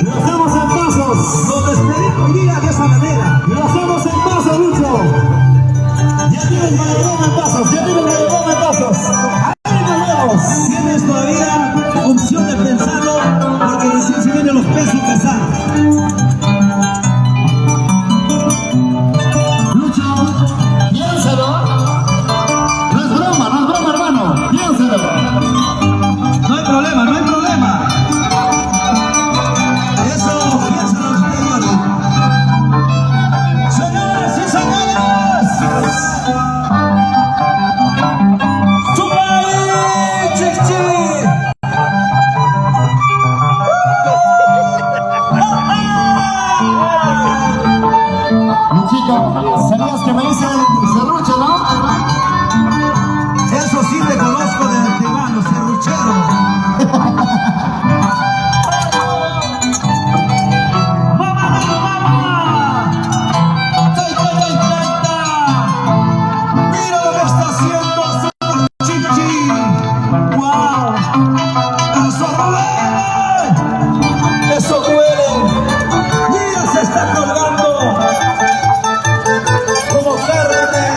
Lo hacemos en pasos. Nos despedimos hoy día de esa manera. Lo hacemos en pasos, Lucho. Ya tienes mayordomo en pasos. Ya tienes mayordomo en pasos. Ahí nos vemos. Tienes todavía opción de pensarlo porque recién se vienen los pesos pesados. ¿Sabías que me dicen serrucho, no? Eso sí te conozco de antemano, serruchero. Mira lo que está haciendo Super Chichi. ¡Wow! ¡Eso duele! ¡Eso duele! ¡Mira, se está colgando! ¡Como carne!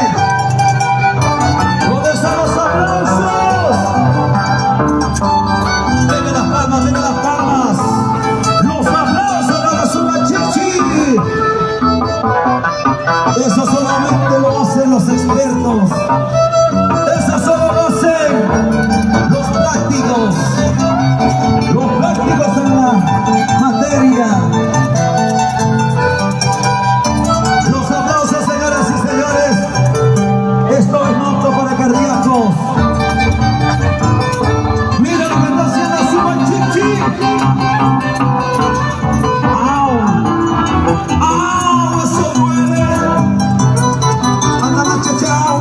¿Dónde están los aplausos? ¡Venga las palmas, venga las palmas! ¡Los aplausos para Super Chichi! Eso solamente lo hacen los expertos. Eso solo lo hacen los prácticos. Los prácticos en la materia. Los aplausos, señoras y señores. Esto es apto para cardíacos. Mira lo que está haciendo Super Chichi. ¡Au! ¡Au! ¡Eso duele! ¡Anda la chachao!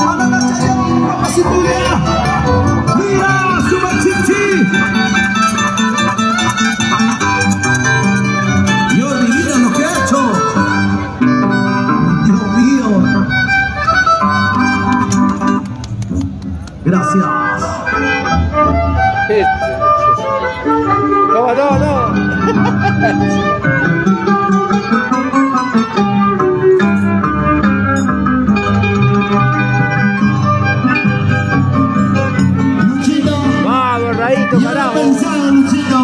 ¡Anda la chachao! ¡Papacituya! ¡Mira, Super Chichi! Dios mío, lo que ha hecho. Dios mío. Gracias. Luchito. Vamos, Raíto, Yo no carajo. pensaba, Luchito.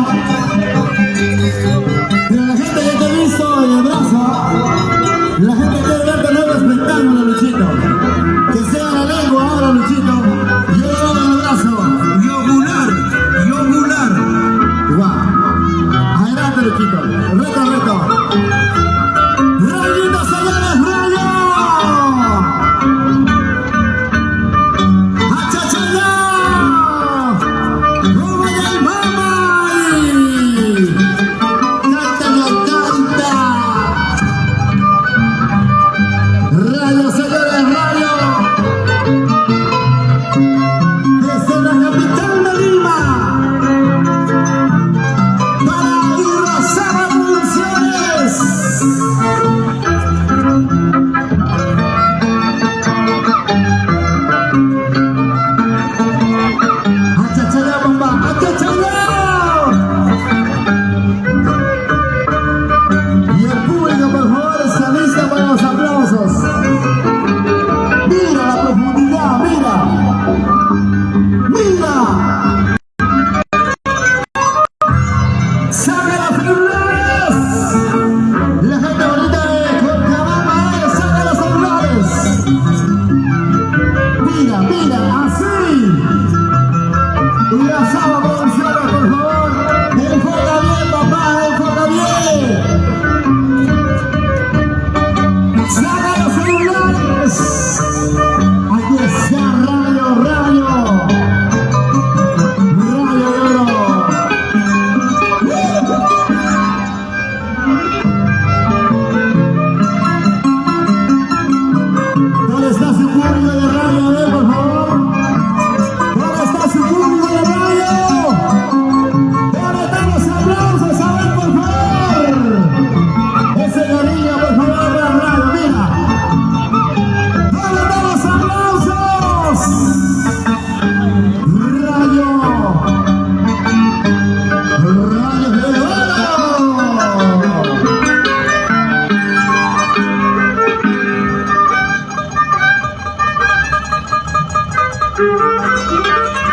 Pero la gente que te ha visto en el brazo, la gente quiere ver con otro espectáculo, Luchito. Que sea la lengua ahora, Luchito. Yo lo hago en el brazo. Yogular. Yogular. Guau. Adelante, Luchito. Reto, reto. ¡Rayito, señores, rayo! ¡Achachaya! ¡Rubén!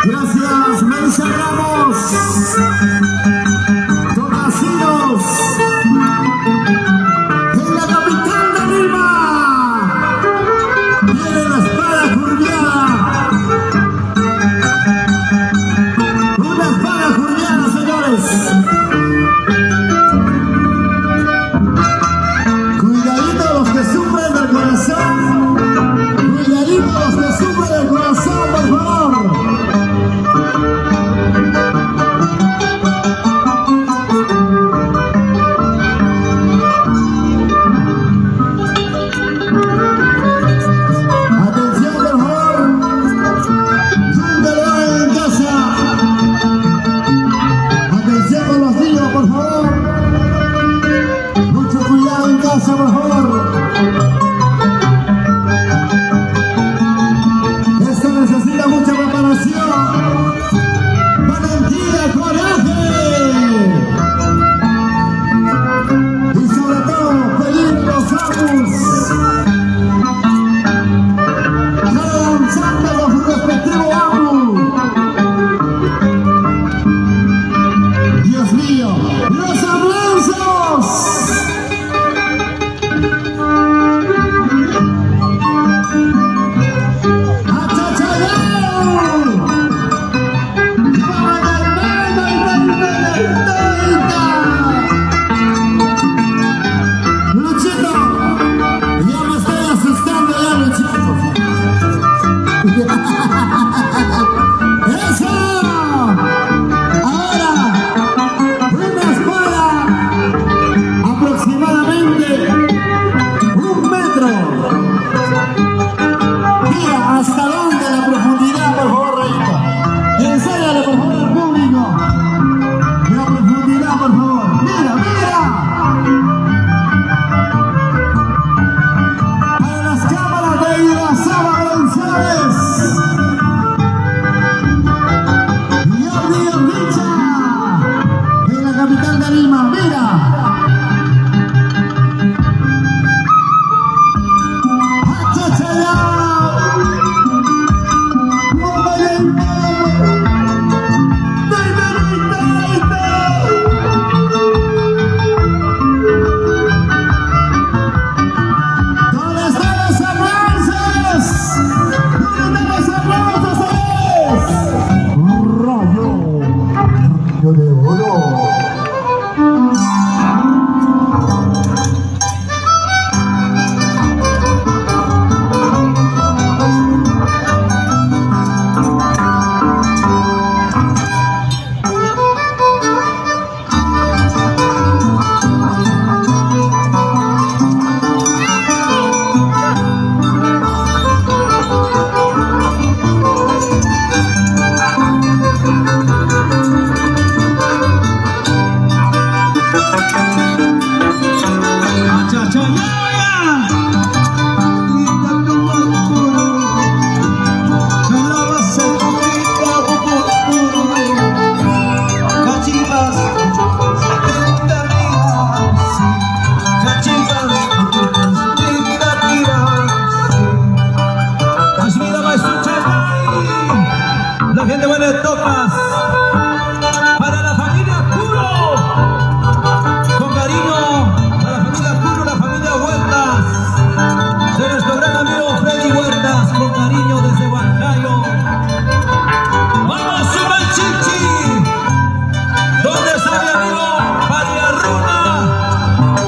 Gracias, Melissa Ramos. Tomacinos. En la capital de Lima. Viene la espada curviada. Una espada curviada, señores. Cuidadito los que sufren del corazón. Cuidadito los que sufren del corazón, por favor. Atención, por favor. Júntalo en casa. Atención con los niños, por favor. Mucho cuidado en casa, por favor. Esto necesita mucha preparación, valentía, coraje y sobre todo pedir los amos lanzando los respectivos amos. Dios mío, los aplausos. Luchito, ya me estoy asustando ya, Luchito. ¡Eso! Ahora, una espada aproximadamente 1 metro. Mira, ¿hasta dónde la profundidad, por favor, Rayito? Enséñale, por favor, al público. La profundidad, por favor. ¡Mira, mira! Para las cámaras de Irasaba González. Y Jordi Richa. En la capital de Lima. ¡Mira! ¡Achachaya! ¿Dónde están los aplausos? ¿Dónde están los aplausos? Rayo de oro. La gente buena de Tocas, para la familia Curo, con cariño, para la familia Curo, la familia Huertas, de nuestro gran amigo Freddy Huertas, con cariño desde Huancayo. ¡Vamos, suba el chichi! ¿Dónde está mi amigo Paria Runa?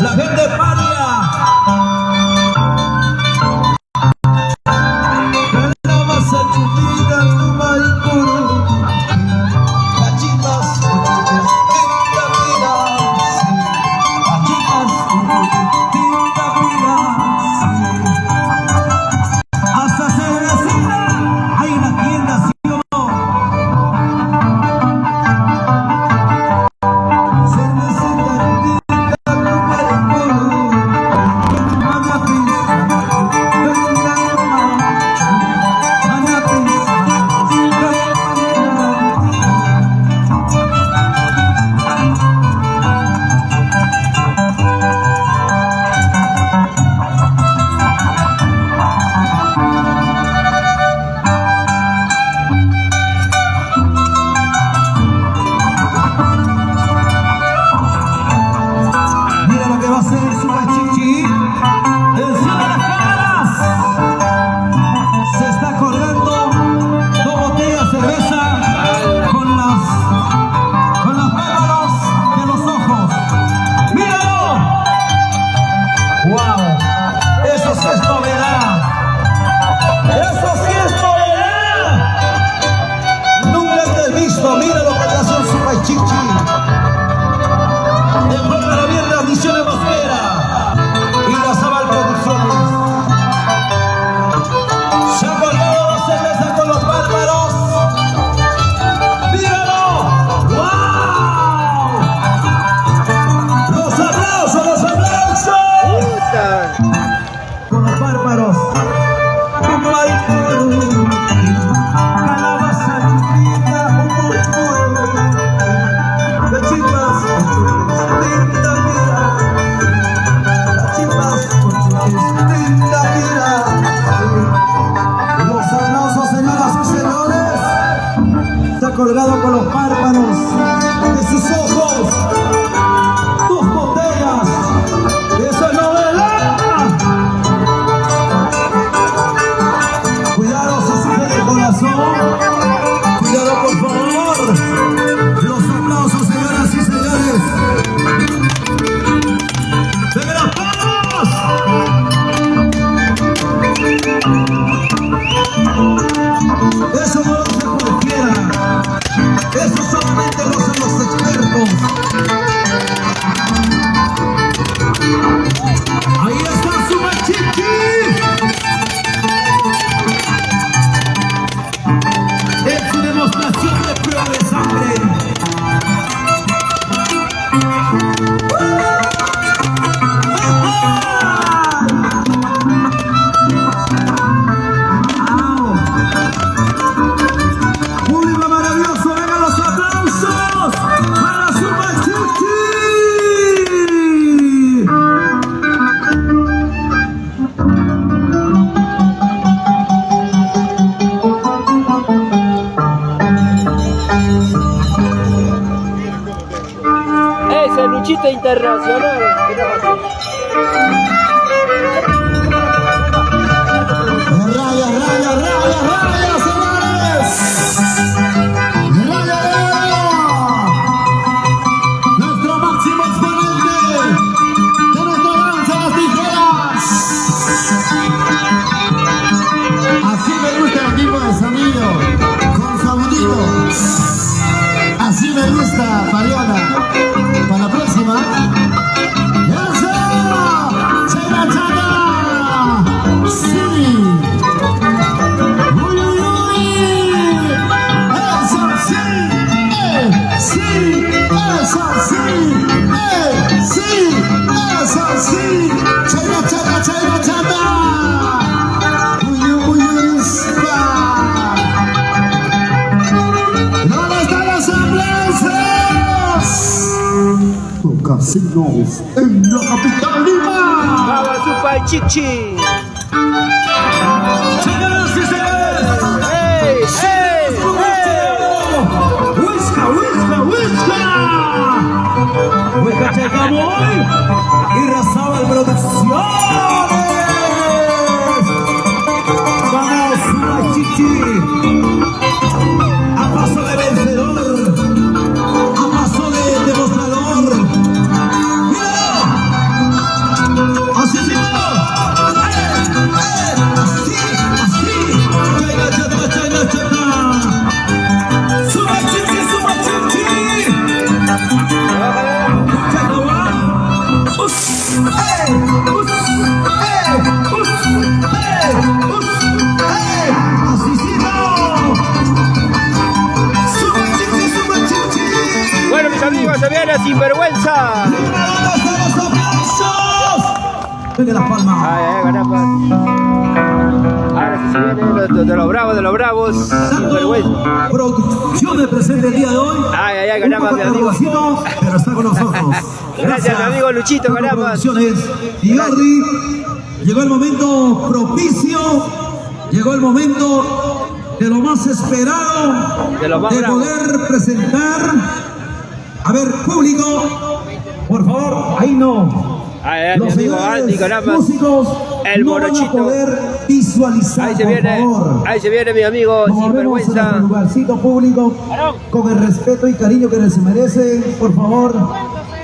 La gente Paria. Sumachichi. De Puebla la Mierda, Misiones Mosquera. Y la Zabal Producciones. Se ha colgado la cerveza con los bárbaros. ¡Míralo! ¡Wow! ¡Los aplausos, los aplausos! Con los bárbaros. Calabaza linda, un murmuro. Las chivas, linda mira. Las chivas, linda mira. Los aplausos, señoras y señores. Está colgado con los párpados de sus ojos. Tus botellas. Eso es novedad. Cuidado si sufre de corazón. Cuidado por favor. Los aplausos, señoras y señores. ¡Venga las palmas! Eso no lo hace cualquiera. Eso solamente lo hacen los expertos. Ahí está Sumachichi. Es su demostración de prueba de sangre. Público maravilloso, vengan los aplausos para Sumachichi. Ese Luchito Internacional. Raya, raya, raya, raya, señores. Raya, raya. Nuestro máximo exponente de nuestra danza las tijeras. Así me gusta el equipo de sonido, con sonidito. Así me gusta, Mariana. Para la próxima. ¡Eso! ¡Chana, chana! ¡Sí! ¡Uy, uy, uy! ¡Eso sí! ¡Sí! ¡Eso sí! ¡Sí! ¡Eso sí! ¡Chana, chana, chana, chana! ¡Uy, uy, uy, spa! ¿Dónde están los aplausos? Casinos en la capital Lima. Vamos, Sumachichi. Señoras y señores. ¡Ey! ¡Ey! ¡Whisca, whisca, whisca! ¡Whisca Checamoy! Y Razabal Producciones. ¡Vamos, Sumachichi! A paso de vencedor. A paso de demostrador. ¡Míralo! ¡Así, sí, no! ¡Así, así! ¡Chayna, chayna, chayna, chayna! ¡Sumachichi, Sumachichi! ¡Chayna, ¡us! ¡Ey! ¡Us! ¡Ey! ¡Us! ¡Ey! ¡Us! ¡Ey! ¡Así, sí, no! ¡Sumachichi, Sumachichi! Bueno, mis amigos, se viene Sinvergüenza. ¡Mira dónde están los aplausos! Venga las palmas. Ay, caramba. Ahora sí se viene de los bravos, Sinvergüenza. Producciones presente el día de hoy. Ay, ay, ay, Un caramba, poco mi amigo. trabajito, pero está con nosotros. Gracias, mi amigo Luchito, Grupo caramba. Producciones. Y Jordi, llegó el momento propicio, llegó el momento de lo más esperado, De lo más bravo. poder presentar. A ver, público, por favor, ahí no. Ay, ay, mi Los amigo señores Andy, caramba. músicos El no van a morochito. poder visualizar, Ahí se por viene, favor. ahí se viene mi amigo Nos volvemos a Sinvergüenza. nuestro lugarcito público con el respeto y cariño que se merecen, por favor.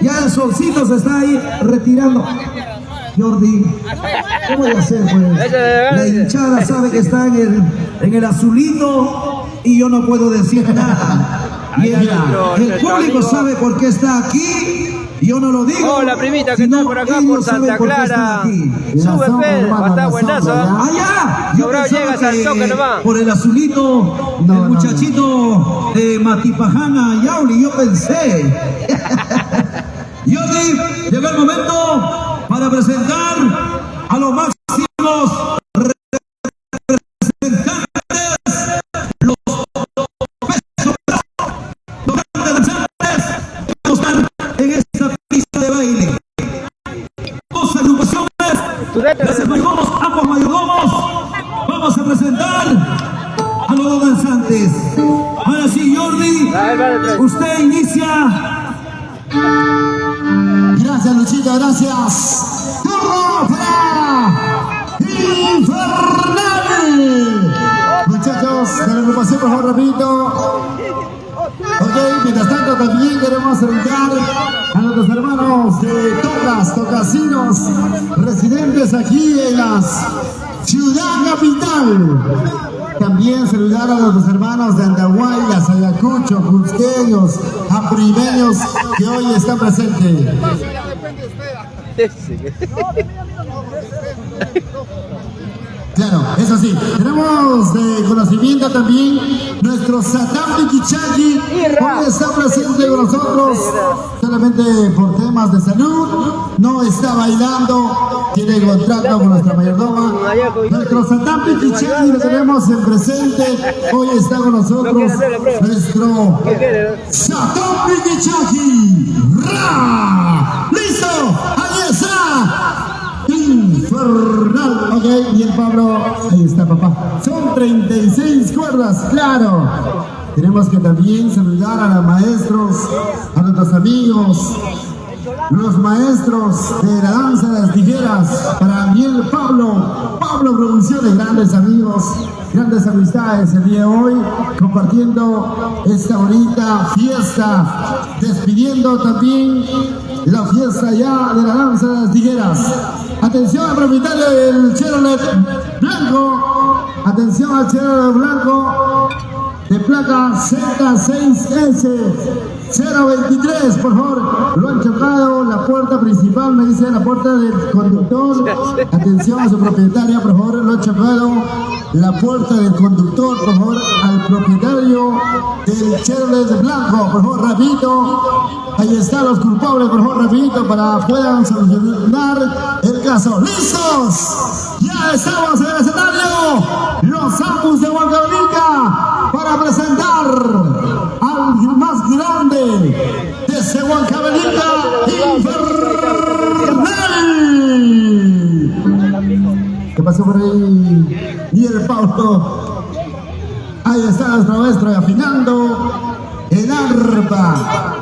Ya el solcito se está ahí retirando. Jordi, ¿qué voy a hacer, pues? Eso de verdad. La hinchada sabe que está en el azulito y yo no puedo decir nada. Y el público amigo. sabe por qué está aquí. Yo no lo digo. Hola, primita, que sino está por acá, ellos por saben Santa por qué están Clara. aquí. Sube, sombra, Fe, hermano, va a estar la buenazo. sombra, ¿ya? Allá, yo Sobrado pensaba llegas al que toque nomás. por el azulito, No, el muchachito de Matipajana, Yauli, yo pensé. Jordi, llegó el momento para presentar a los máximos representantes, los pesos, los grandes danzantes que están en esta pista de baile. Dos agrupaciones. Gracias, mayordomos, ambos mayordomos. Vamos a presentar a los dos danzantes. Ahora sí, Jordi, usted inicia. Gracias, Luchito, gracias. ¡Turno para Infernal! Muchachos de la agrupación, por favor, repito. Ok, mientras tanto también queremos saludar a nuestros hermanos de Tocasinos, residentes aquí en la ciudad capital. También saludar a nuestros hermanos de Andahuaylas, Ayacucho, cusqueños, apurimeños que hoy están presentes. Claro, eso sí, tenemos de conocimiento también nuestro Satán Piquichaki, hoy está presente con nosotros, solamente por temas de salud, no está bailando, tiene contrato con nuestra mayordoma. Nuestro Satán Piquichaki lo tenemos en presente, hoy está con nosotros nuestro Satán Piquichaki. ¡Ra! ¡Listo! ¡Ahí está! Infernal, ok, bien Pablo, ahí está papá, son 36 cuerdas, claro. Tenemos que también saludar a los maestros, a nuestros amigos, los maestros de la danza de las tijeras, para bien Pablo Producciones, grandes amigos, grandes amistades el día de hoy, compartiendo esta bonita fiesta, despidiendo también la fiesta ya de la danza de las tijeras. Atención al propietario del Chevrolet blanco, atención al Chevrolet blanco de placa Z6S 023, por favor, lo han chocado, la puerta principal, me dice la puerta del conductor, atención a su propietaria, por favor, lo han chocado, la puerta del conductor, por favor, al propietario del Chevrolet blanco, por favor, rapidito, ahí están los culpables, por favor, rapidito, para puedan solucionar el caso. ¡Listos! Ya estamos en el escenario, los Ambus de Huancavelica, para presentar al más grande desde Huancavelica, Infernal. ¿Qué pasó por ahí? Y el Pablo. Ahí está nuestro maestro afinando el arpa.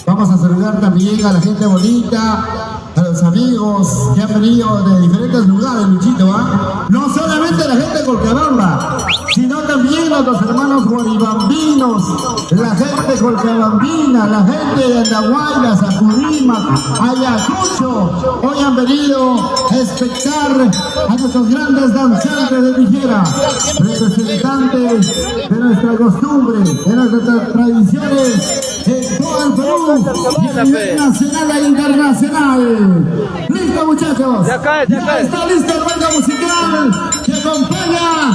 Vamos a saludar también a la gente bonita, a los amigos que han venido de diferentes lugares, Luchito, ¿ah? No solamente la gente de Colcabamba, sino también a los hermanos guaribambinos, la gente de Colcabambina, la gente de Andahuaylas, Apurímac, Ayacucho. Hoy han venido a espectar a nuestros grandes danzantes de tijera, representantes de nuestra costumbre, de nuestras tradiciones en todo el Perú y a nivel nacional e internacional. ¡Listo, muchachos! Ya está listo el banda musical que acompaña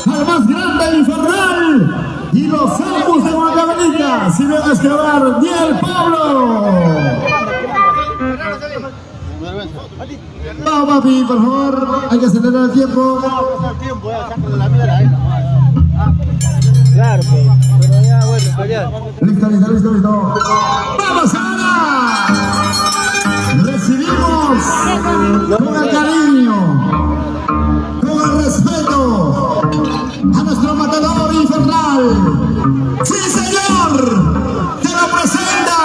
al más grande Infernal y los Ambus de Huancavelica. Si ven a escalar, ¡bien Pablo! Vamos, papi, por favor, hay que acelerar el tiempo. Claro, pero ya, bueno, pues ya. Listo. ¡Vamos ahora! Recibimos con el cariño, con el respeto a nuestro matador infernal. ¡Sí, señor! ¡Te lo presenta!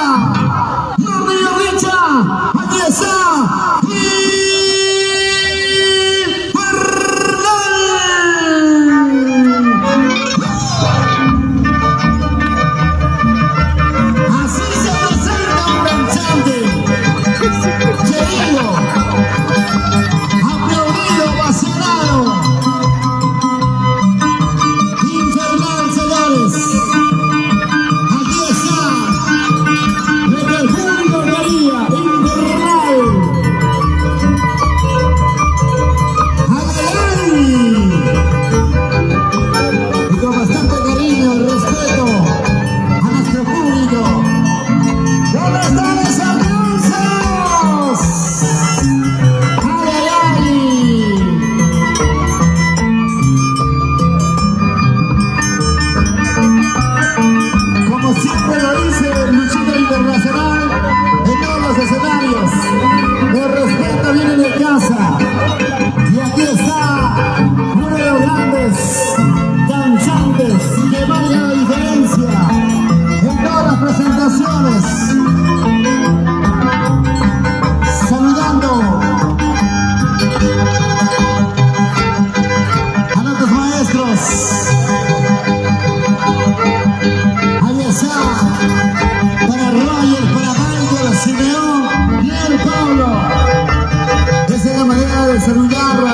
¡Jordi Richa! ¡Aquí está!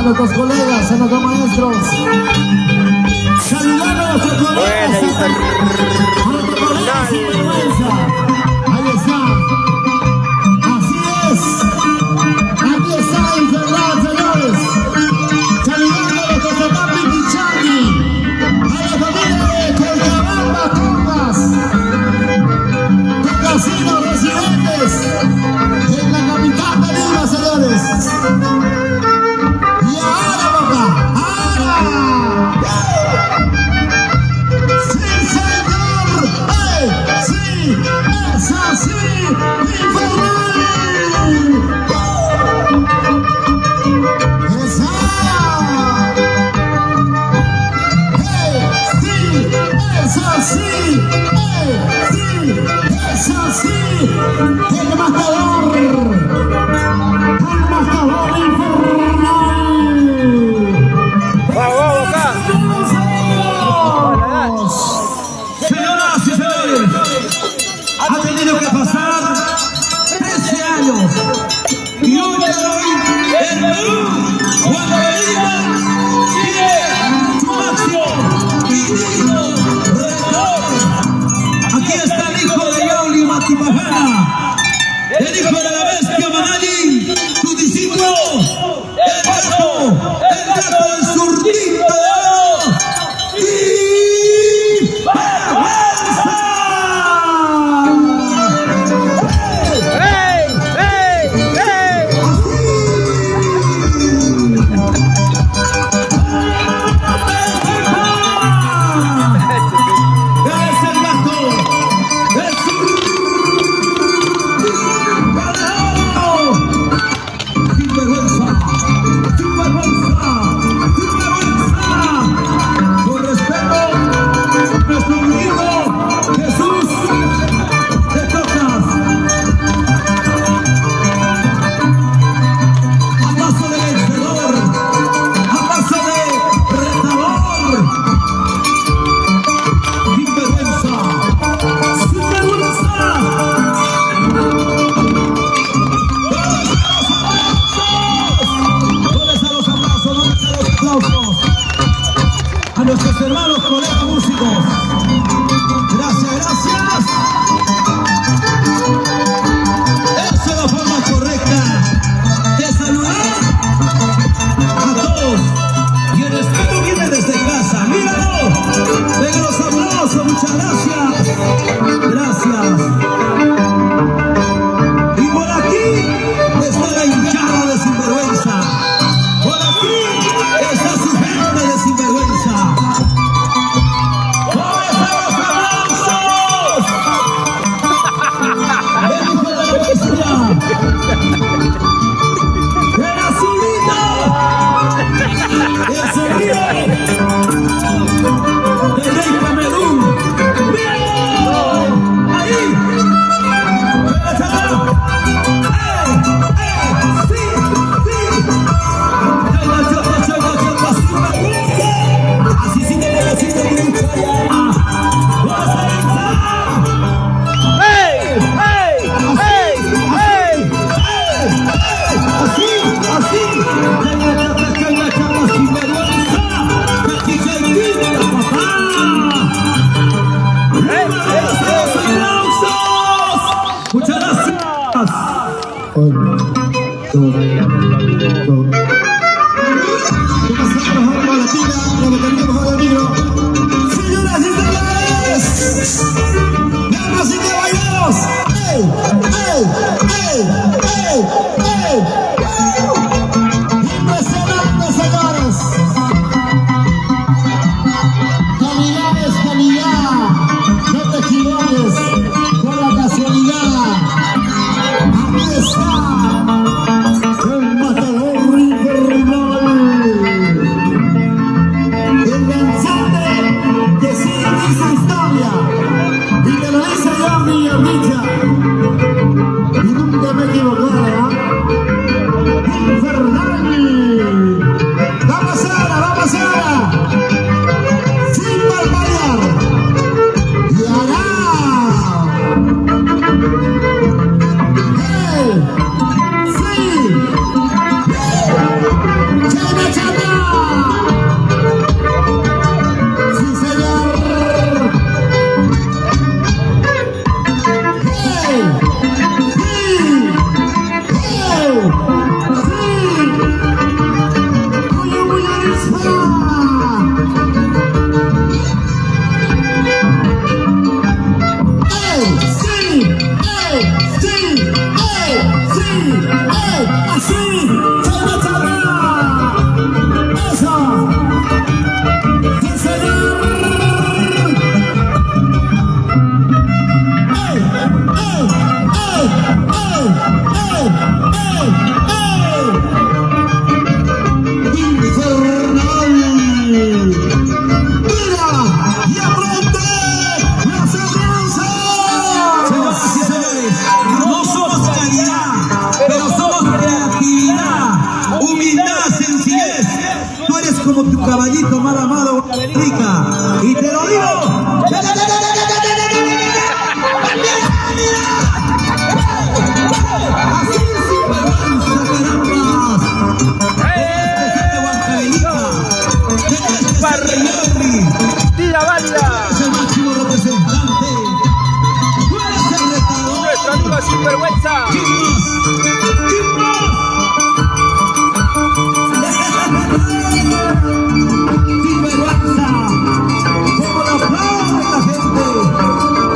nuestros colegas, a nuestros maestros. Saludando a nuestros colegas. A nuestros colegas sin vergüenza. Ahí está. Así es. Aquí está la enfermedad, señores. Saludando a nuestros Zatapi Pichani. A la familia de Colcabamba, Tumbas. Casinos residentes en la capital de Lima, señores. Y ahora, papá, ahora. Sí, señor. Sí, es así. Infernal. Esa. Sí, es así. Sí, es así. El matador infernal. ¡Vamos, acá! Señoras y señores, ha tenido que pasar 13 años y hoy por hoy el Perú, cuando Lima tiene su máximo y digno rector. Aquí está el hijo de Yauli Matipajana, el hijo de la bestia Manali, su discípulo, el gato del zurdito de oro y vergüenza. ¡Ey! ¡Ey! ¡Ey! Es el gato, el zurdito. Sinvergüenza. Sinvergüenza, como la aplauden la gente,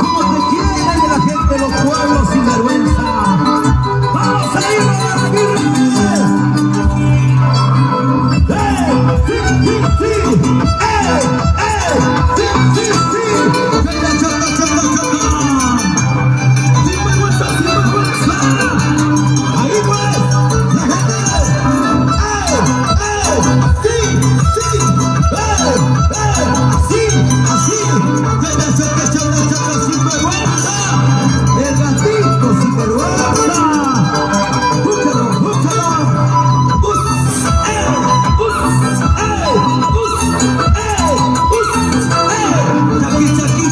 como te quieren la gente, los pueblos sinvergüenza. Vamos a ir a la firme. Sí, sí, sí, sí, sí, sí. Choca, choca, choca, choca. Sinvergüenza, sinvergüenza. Ahí pues, la gente. Sí, sí, así, así. Choca, choca, choca, choca, sinvergüenza. El gatito sinvergüenza. Búscalo, búscalo. Chaki, chaki,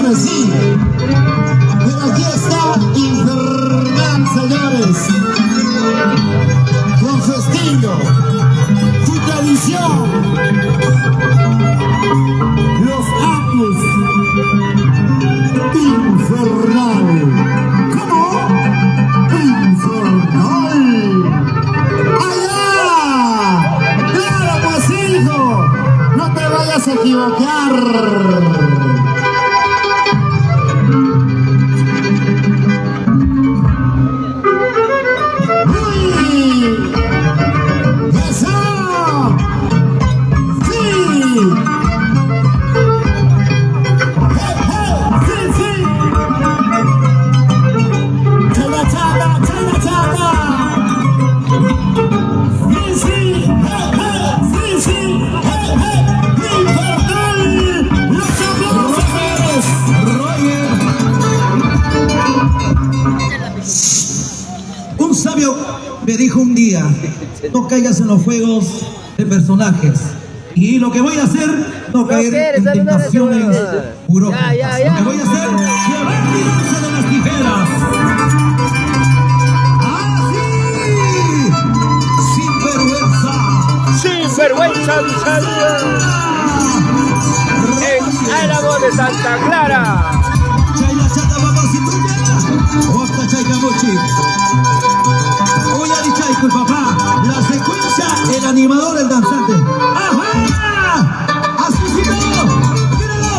señores, sí. Pero aquí está Infernal, señores. Con su estilo, su tradición. Los Apus. Infernal. ¿Cómo? Infernal. ¡Allá! ¡Claro, pues, hijo! No te vayas a equivocar. Un sabio me dijo un día: no caigas en los juegos de personajes. Y lo que voy a hacer, no caer en tentaciones burócratas. Lo que voy a hacer, llevar tirarse de las tijeras. ¡Así! ¡Sin vergüenza! Sin vergüenza, en Álamo de Santa Clara. Chayla chata babasituya, osta chayka mochi. Oye, Chayco, papá, la secuencia, el animador, el danzante. ¡Ajá! ¡Así sí, todo! ¡Míralo!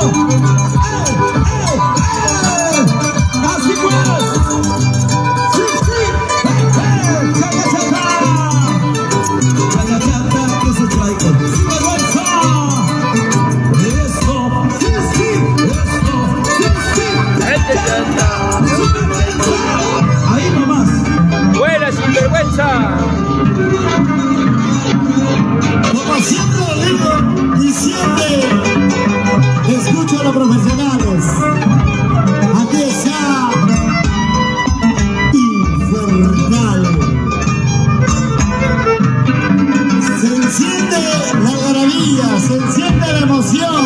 ¡Así pues! ¡Sí, sí! ¡Chaya chata! ¡Chaya chata! ¡Que se traigo! ¡Sin vergüenza! ¡Esto! ¡Sí, sí! ¡Esto! ¡Sí, sí! ¡Sin vergüenza! ¡Ahí nomás! ¡Buena sinvergüenza! Como siempre digo y siempre escucho a los profesionales. Aquí está Infernal. Se enciende la maravilla, se enciende la emoción.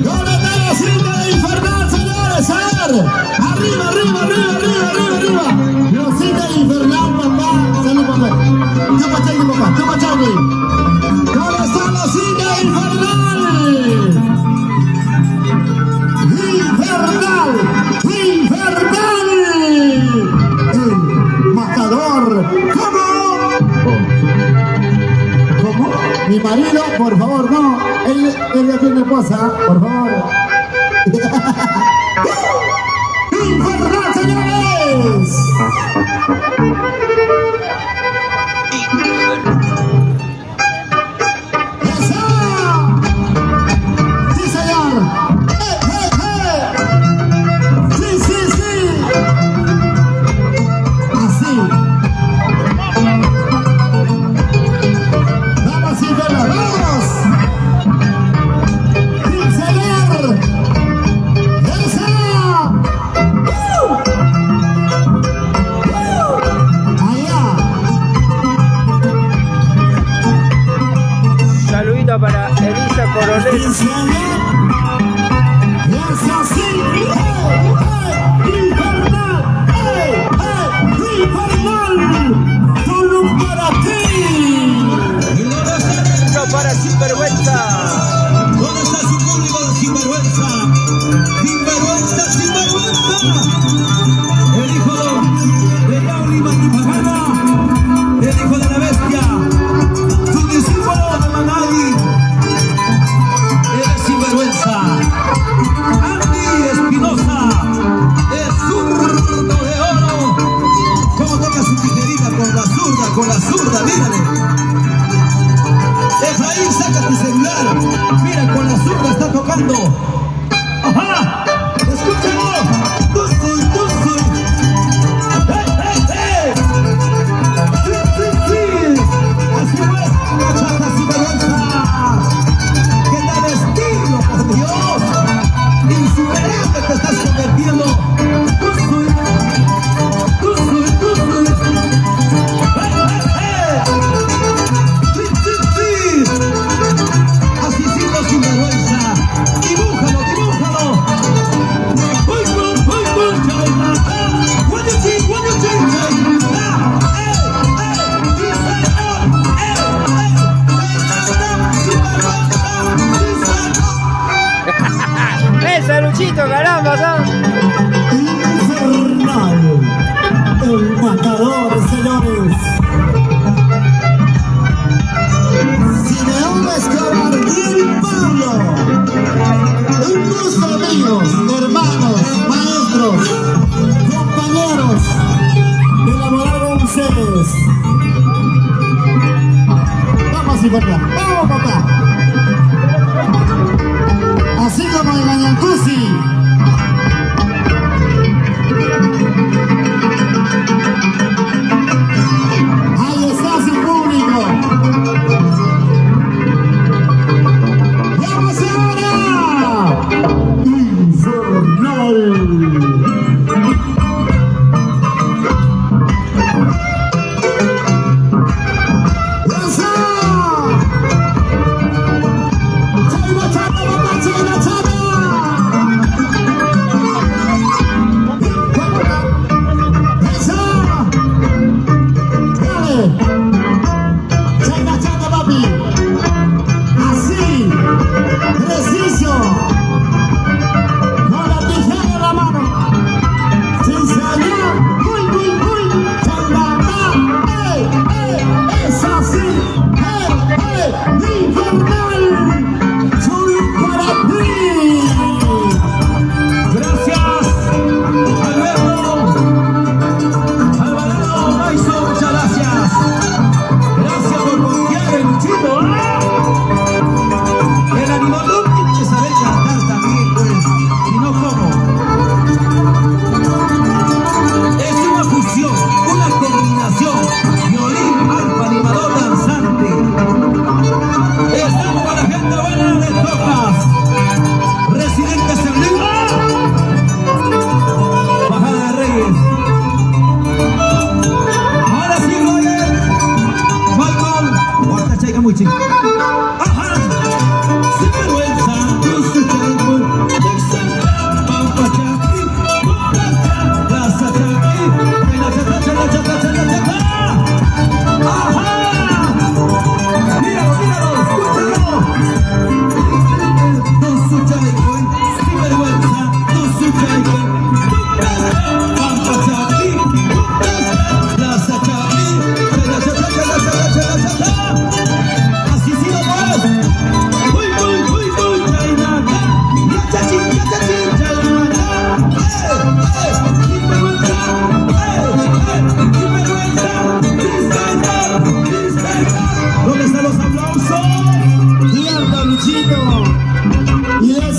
¿Dónde está la cinta de Infernal, señores? A ver, arriba, arriba, arriba, arriba, arriba, arriba. Los cinta de Infernal, papá. Salud, papá. Toma, Charlie, papá. Toma, Charlie. ¿Dónde está la cinta Infernal? Infernal, Infernal. El matador. ¿Cómo? ¿Cómo? Mi marido, por favor, no. Él ya tiene esposa, por favor. ¡Infernal, señores! ¡Eso! ¡Sí, señor! ¡Sí, sí, sí! Así. ¡Vamos, Infernal! ¡Vamos! ¡Sí, señor! ¡Eso! ¡Allá! Saludito para Elisa Coronel. ¡Sí, señor! ¡Es así! ¡Infernal! ¡Infernal! ¡Solo para ti! No para sinvergüenza. ¿Dónde está su público de sinvergüenza? ¡Sinvergüenza, sinvergüenza! El hijo de Yauli Matipagana, el hijo de la bestia, su discípulo de Manali, el sinvergüenza. Andy Espinosa, el zurdo de oro. ¿Cómo toca su tijerita con la zurda, mírale. Efraín, saca tu celular. Mira, con la zurda está tocando. ¡Ajá! ¡Escúchalo! ¡Tú soy! ¡Hey! ¡Sí! ¡Así fue! ¡Chata sinvergüenza! ¡Qué tal estilo, por Dios! ¡Insuperable te estás convirtiendo! ¡Tú soy! ¡Hey! ¡Sí! Así siendo sinvergüenza. Dibuja Luchito, caramba, ¿sabes? Infernal, el matador, señores. Simeón Escobar y Pablo. Un gusto, amigos, hermanos, maestros, compañeros que elaboraron ustedes. Vamos, papá, vamos, papá. Así como en Añancusi. Ahí está su público. ¡Vamos ahora! Infernal.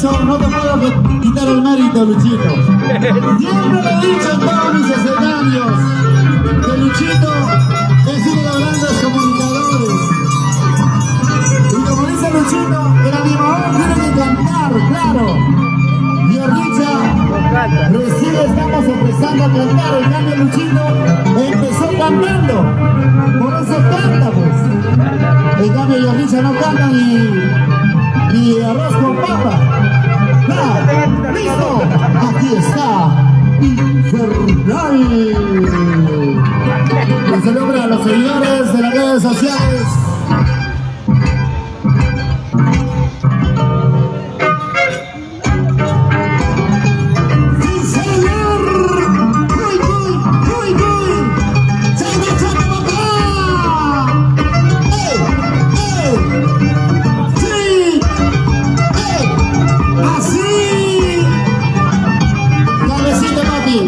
No te puedo quitar el mérito, Luchito. Siempre lo he dicho en todos mis escenarios, que Luchito es uno de los grandes comunicadores. Y como dice Luchito, el animador tiene que cantar, claro. Y Orricha, recién estamos empezando a cantar. En cambio, Luchito empezó cantando. Por eso canta, pues. En cambio, Orricha no canta ni arroz con papa. ¡Listo! Aquí está Infernal. Que celebre a los seguidores de las redes sociales. ¡Sí, señor! ¡Muy, muy, muy, muy! ¡Chana, chana, papá! ¡Eh! ¡Eh! ¡Sí! ¡Eh! ¡Así! ¡Cabecito, papi!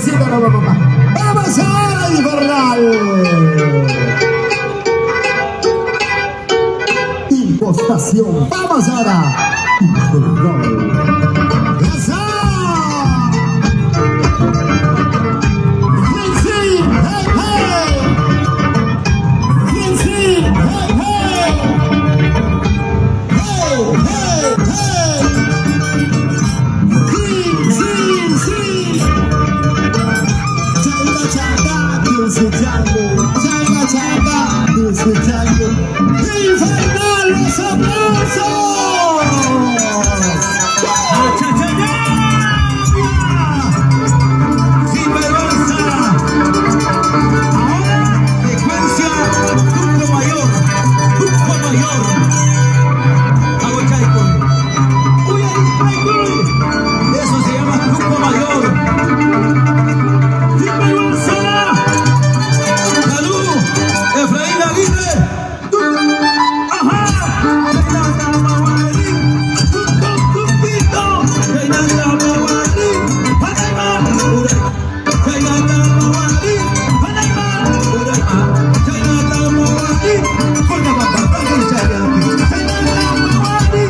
Suavecita, no, papá. Vamos ahora, infernal. Impostación. Vamos ahora. Infernal. ¡Eso! ¡Infernal, los aplausos! ¡Sinvergüenza! Ahora, secuencia, Turco Mayor. Turco Mayor. Aguachaico. ¡Uy, ay, eso se llama Turco Mayor. ¡Sinvergüenza! ¡Salud! ¡Efraín Aguirre! ¡Ajá! ¡Reinalda Maguari! ¡Tucupito! ¡Reinalda Maguari! ¡Panaima! ¡Reinalda Maguari! ¡Panaima! ¡Reinalda Maguari! ¡Corta papá! ¡Corta chayaki! ¡Reinalda Maguari!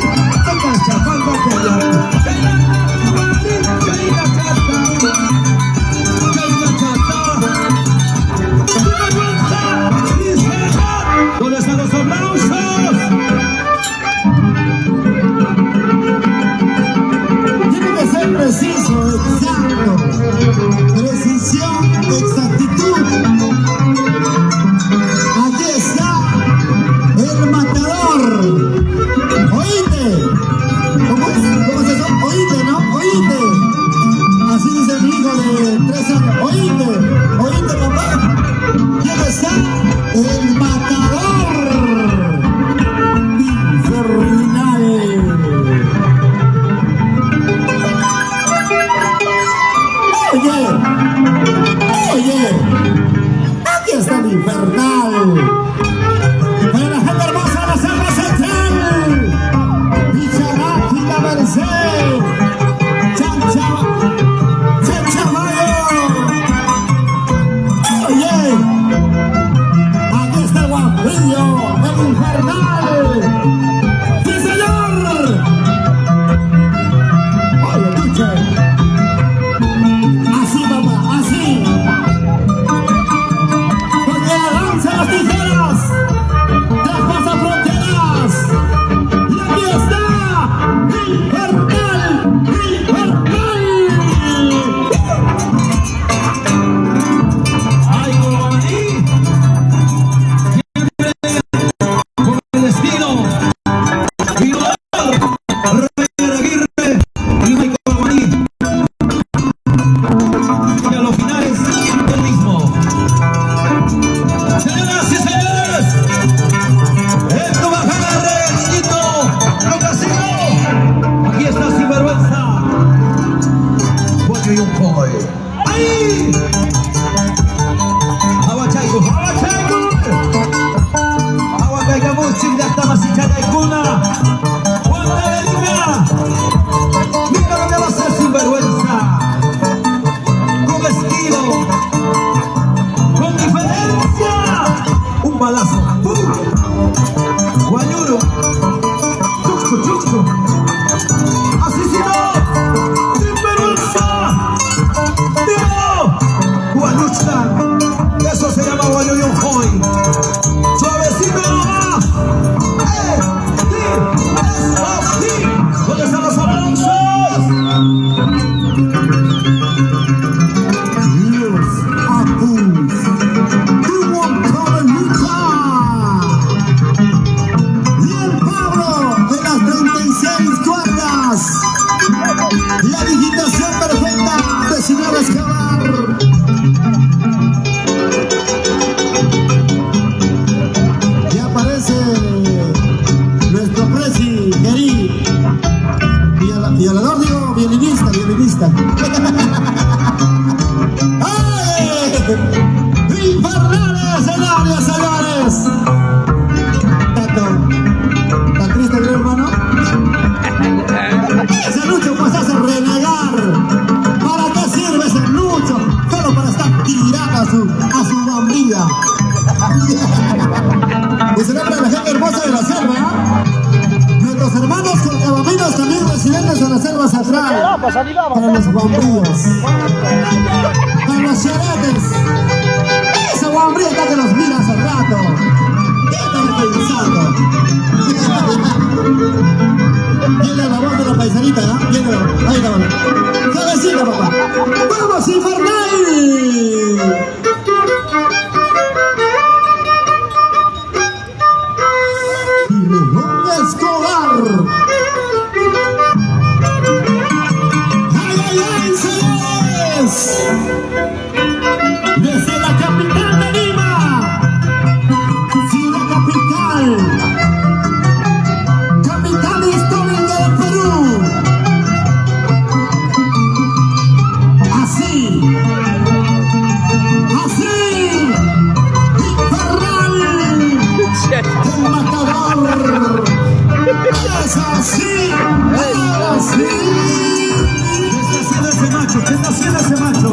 ¡Toca chapalba chayaki! ¡Reinalda Maguari! ¡Chaina chata! ¡Chaina chata! ¡Sinvergüenza! ¿Dónde están los aplausos? Tiene que ser preciso, exacto. Precisión, exactitud. Aquí está el matador. Oíste. ¿Cómo es? ¿Cómo es eso? Oíste, ¿no? Oíste. Así dice mi hijo de 3 años. Oíste. Oíste, papá. ¿Quién está? El matador. Infernal. Oye, oye, aquí está el infernal. Para la gente hermosa de la Selva Central, Vicharaki, La Merced, Chanchamayo. Oye, aquí está el guapillo, el infernal. ¡Sí, señor! Oye, escuche. Así, papá, así. Porque lanzan las tijeras, traspasa fronteras. Y aquí está, infernal, infernal. ¡Ay, Guamaní! Con el estilo igual, Reyes Aguirre y Michael Guamaní. Y a los finales del mismo. Señoras y señores, esto va a ganar el niñito, lo casino. Aquí está Sinvergüenza. Porque hay un coy. ¡Ay! Aguachaico, aguachaico. Aguacaica muchik de hasta masichana y cuna. Guanta de línea. Mira lo que va a hacer Sinvergüenza. Con estilo. Con diferencia. Un balazo. ¡Pum! Guayuro. Chuxco, chuxco. Así si no. Sinvergüenza. ¡Tío! Guanuchta. Eso se llama Guayoyo Hoy. Suavecito nomás. Sí, eso sí. ¿Dónde están los aplausos? Los Apus. Tu montón de lucha. Y el Pablo de las 36 cuerdas. La digitación perfecta de Señor Escobar. Y aparece nuestro presi querido. Violador, digo, violinista, violinista. ¡Ay! ¡Infernales, señores, señores! ¿Tan triste, creo, hermano? Ese Lucho pues hace renegar. ¿Para qué sirve ese Lucho? para los guambríos, para los cheretes. Ese guambrío está que los mira hace rato. ¿Qué están pensando? Viene la voz de la paisanita, ¿no? Viene, ahí está, bueno. Suavecita, papá. ¡Vamos, infernal! Escobar. ¡Ay, ay, ay, señores! Desde la capital de Lima, ciudad capital, capital histórica del Perú. Así, infernal, el matador. ¡Es así! ¡Así! ¿Qué está haciendo ese macho? ¿Qué está haciendo ese macho?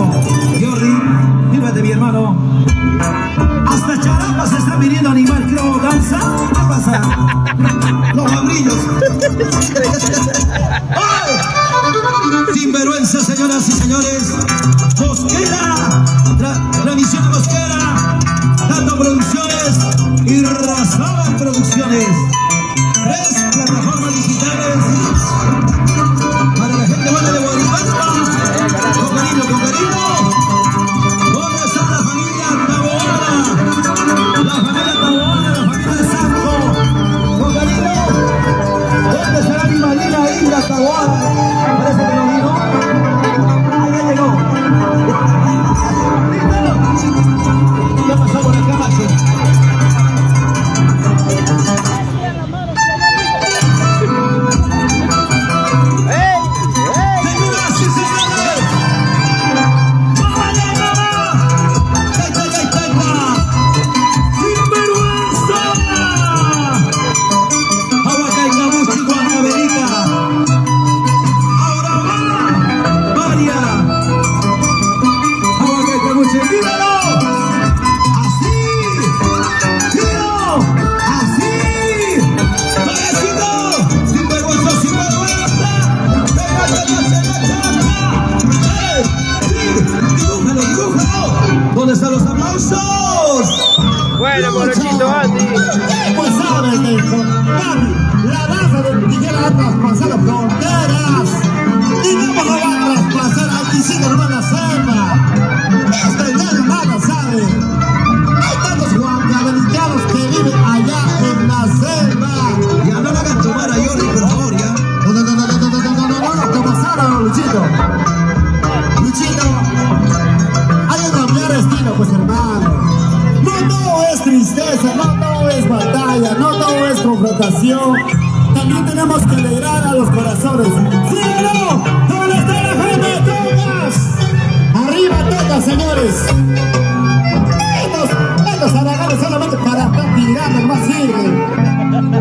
Jordi, fíjate mi hermano. Hasta Charapa se está viniendo a animar, creo, danza. ¿Qué pasa? Los ladrillos. ¡Ay! Sinvergüenza, señoras y señores. Mosquera, transmisión de Mosquera, Dando Producciones y Razaba Producciones. 3 plataformas digitales para la gente buena de Guadalajara. Con cariño, con cariño. ¿Dónde está la familia Taboada? La familia Taboada, la familia de Santo. Con cariño. ¿Dónde está la animalina Isla Taboada? Parece que no vino. Ahí ya llegó. ¿Qué pasó por acá, macho? ¿Dónde están los aplausos? Bueno, Morochito, Andy. Pues sabes de eso, Gaby, la danza de Tijera ha traspasado fronteras. Y no lo va a traspasar aquí, sí, hermana selva. Esta es la hermana, ¿sabe? Hay tantos guancabelicyanos que viven allá en la selva. Y no la hagan tomar a Jordi, por favor, ¿ya? No, ¿qué pasaron, Luchito? Luchito, hay que cambiar estilo, pues, hermano. No todo es tristeza, no todo es batalla, no todo es confrontación. También tenemos que alegrar a los corazones. ¿Sí o no? ¿Dónde está la gente de Tocas? Arriba Tocas, señores. Estos haraganes solamente para estar tirando, más sirven.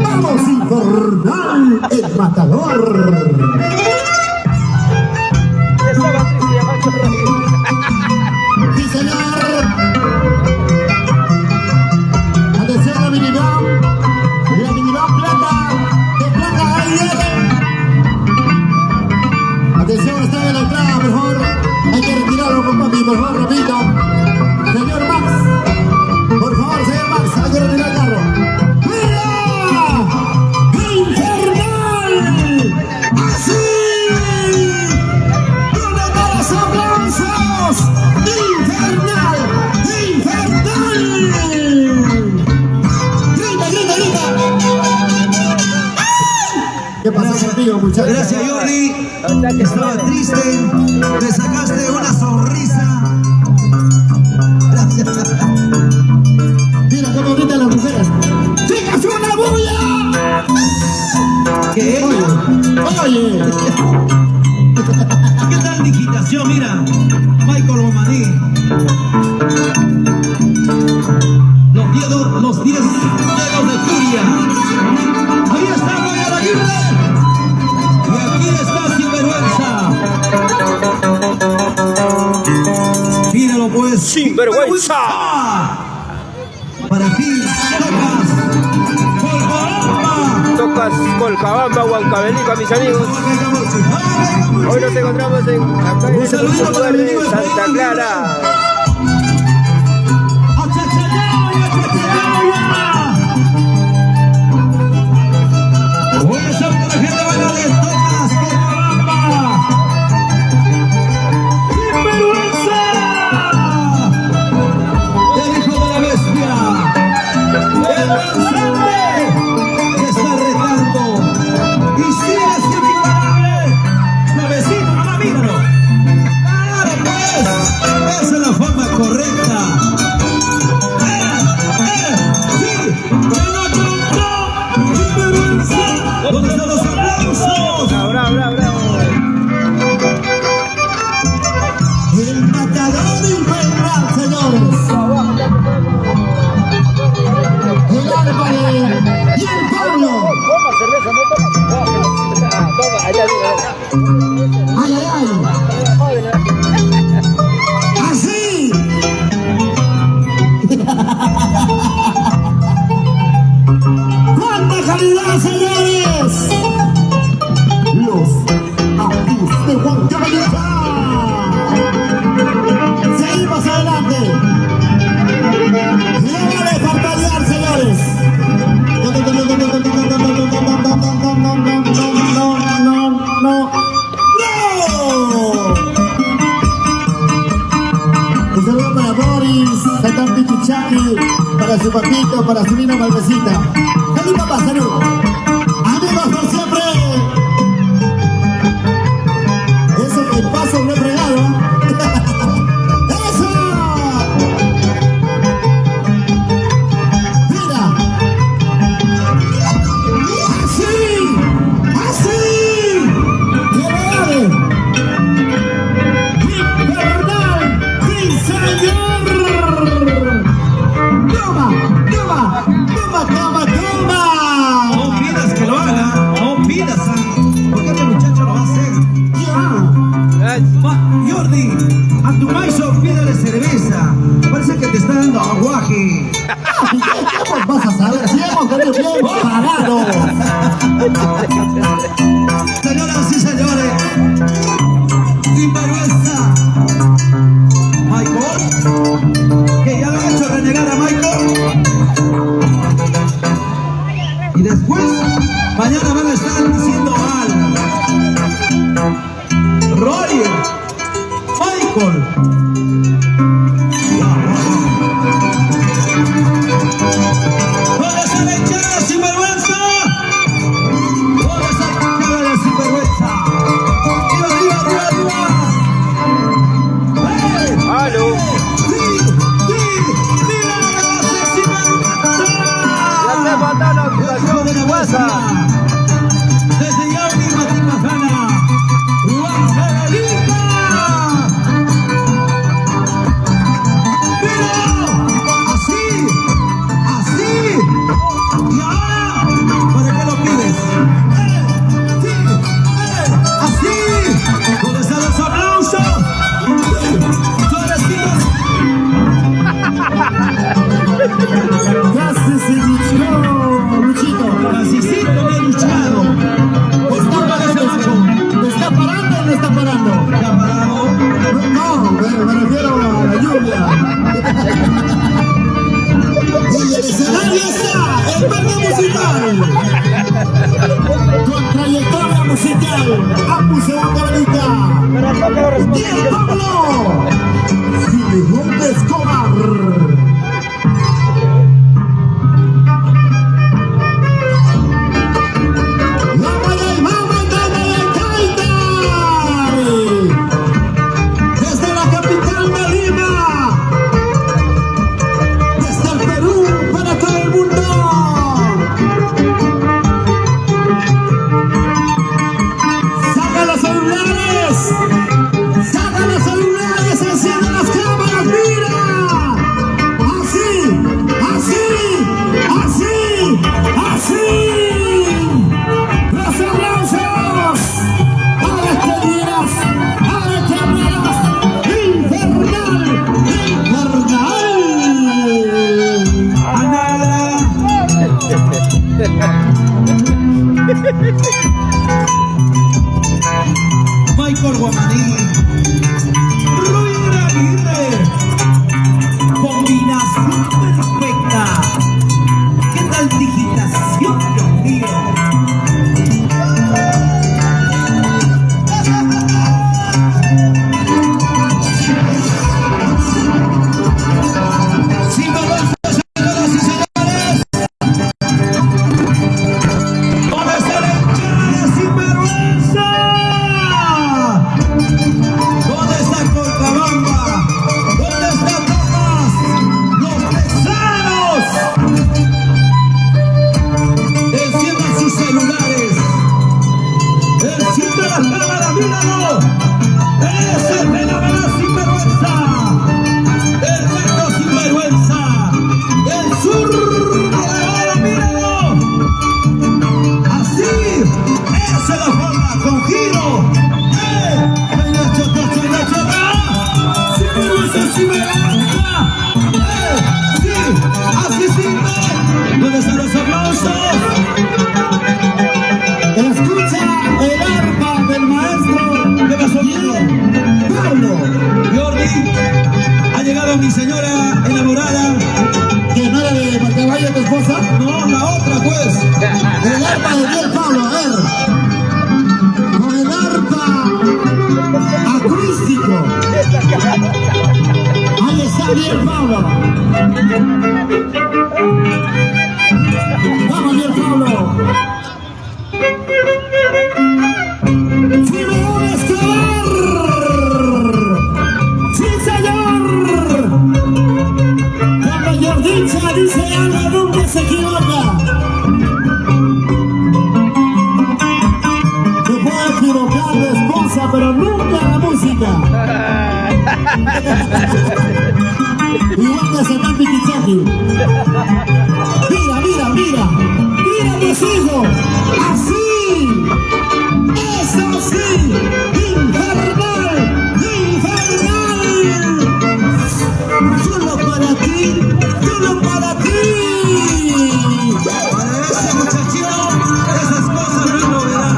Vamos, infernal, el matador. Sí, señor. Atención a la minivan plata, de plata aire. Atención, está en la entrada, mejor. Hay que retirarlo, papi, mejor, repito. Señor Max, por favor, señor Max, hay que retirar el carro. ¡Mira! ¡Infernal! ¡Así! ¡Donde están los aplausos! ¡Infernal! ¡Infernal! ¡Grita, grita, grita! ¿Qué pasó contigo, muchachos? Gracias, Jordi. Estaba triste. Me sacaste una sonrisa. Gracias. Mira cómo gritan las mujeres. ¡Chicas, una bulla! ¿Qué? Oye. ¿Qué tal digitación? Mira, Michael Romaní. Los 10 dedos de Furia. Ahí está Royal Aguirre. Y aquí está Sinvergüenza. Míralo pues. Sinvergüenza. Para ti, Tocas. Polvoromba. Lucas, Colcabamba, Huancavelica, mis amigos. Hoy nos encontramos acá en este lugar de Santa Clara. Señores, los Apus de Huancavelica. Seguimos adelante. No vale parpadear, señores. No. Un saludo para Boris, Satán Pichichaki, para su papito, para su linda madrecita. ¡Salud, papá, salud! ¡Amigos por siempre! Eso que el paso no he fregado. ¡Eso! ¡Mira! ¡Así! ¡Que le ¡Infernal! ¡Sí, señor! ¡Toma! No pidas que lo haga, no pidas, porque este muchacho lo va a hacer. Jordi, a tu maizo pídele cerveza. Parece que te está dando aguaje. ¿Qué vas a saber? Si hemos tenido bien parado. Señoras y señores, sinvergüenza Michael, que ya lo han hecho renegar a Michael. Y después, mañana van a estar diciendo algo. Roger, Michael. ¡Toda esa lechera sinvergüenza! ¡Toda esa cara de sinvergüenza! ¡Arriba! ¡Hey! ¡Aló! ¡Mira la ocupación de WhatsApp! Desde Yauri, Matimajana, Huancavelica. ¡Mira! ¡Así! ¡Y ahora! ¿Para qué lo pides? ¡Así! ¿Dónde están los aplausos? ¡Suavecitos! Casi se luchó, Luchito. Casi sí lo he luchado. ¿Está parando o no está parando? ¿Ya parado? No, me refiero a la lluvia. Y el escenario está el Parque Musical. Con trayectoria musical, Apus de Huancavelica. ¡Y el Pablo! Filemón de Escobar. Desde la capital de Lima, desde el Perú para todo el mundo. Saca los celulares, enciende mi señora enamorada. ¿Que no era de Marcaballo tu esposa? No, la otra pues. El arpa de Dios Pablo, a ver. Con el arpa acústico. Ahí está bien Pablo. Vamos bien Pablo. ¡Simón Escobar! ¡Sí señor! Cuando Jordincha dice algo nunca se equivoca. Se puede equivocar de esposa, pero nunca la música. Igual que se está piquichaki. Mira, mira, mira. Mira mis hijos. Así. Eso sí. Infernal. Infernal. Solo para ti. Solo para ti. Para ese muchachito, esas cosas no es novedad.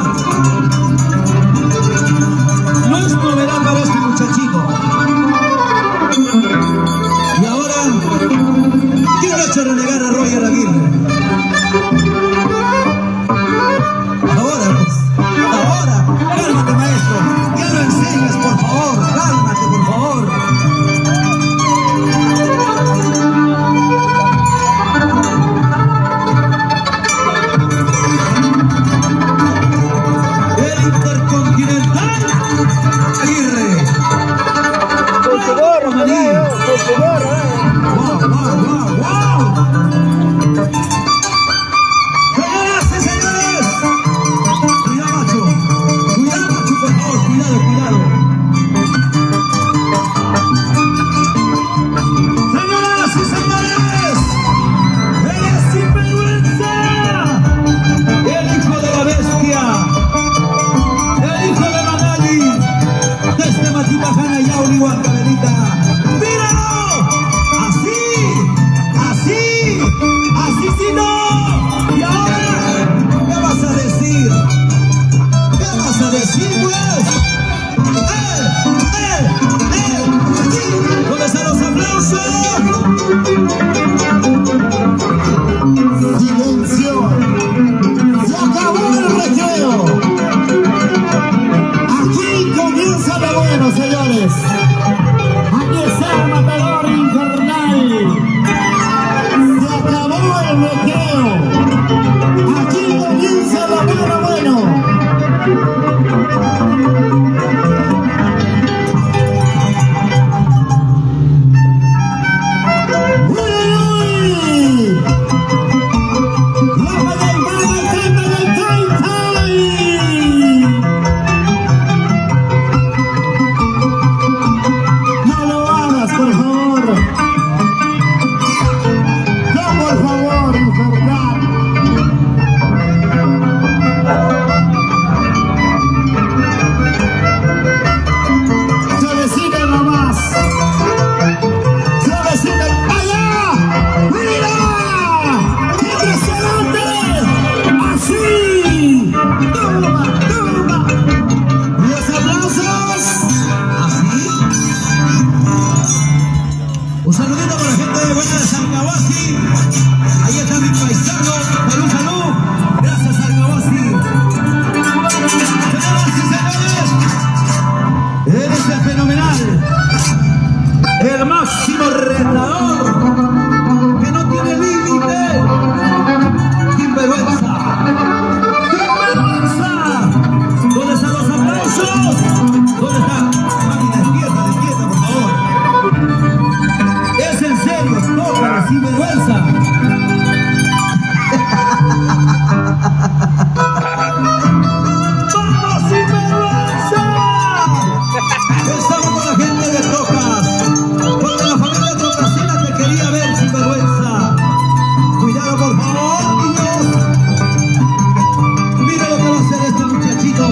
No es novedad para este muchachito. Y ahora, ¿quién ha hecho renegar a Roger Aguirre? Ahora, pues, ahora, cálmate maestro, ya no enseñes, por favor, cálmate, por favor. El Intercontinental Aguirre. Con su gorro, con su gorro. ¡Wow, wow, wow, wow! ¡Señoras y señores! Cuidado, macho. Cuidado, macho, por favor. Cuidado, cuidado. Señoras y señores, él es sinvergüenza. El hijo de la bestia. El hijo de Manali. Desde Matipajana y Yauli, Huancabelita. ¡Míralo! Así, así, así sí no. Y ahora, ¿qué vas a decir? ¿Qué vas a decir, pues? Aquí, ¿dónde están los aplausos? Silencio. Se acabó el recreo. Aquí comienza lo bueno, señores. Aquí está el matador infernal. Se acabó el recreo. Aquí comienza lo bueno, bueno. ¡Uy, uy, uy! ¡Lava del mar, canta del time, time! No lo hagas, por favor. No, por favor, infernal. Suavecita nomás. Suavecita. ¡Allá! ¡Mira! ¡Impresionante! ¡Así! ¡Toma! ¡Toma! ¡Los aplausos! ¿Así? Un saludito para la gente de buena de Sangahuasi. Ahí está mi paisano. Salud, salud. Gracias, Sangahuasi. Señoras y señores, eres el fenomenal. El máximo retador que no tiene límite. Sinvergüenza. Sinvergüenza. ¿Dónde están los aplausos? ¿Dónde está? Mami, despierta, despierta, por favor. Es en serio, toca, sinvergüenza. ¡Vamos, sinvergüenza! Estamos con la gente de Trocas, porque la familia Trocasina te quería ver, sinvergüenza. Cuidado, por favor, niños. Mira lo que va a hacer este muchachito.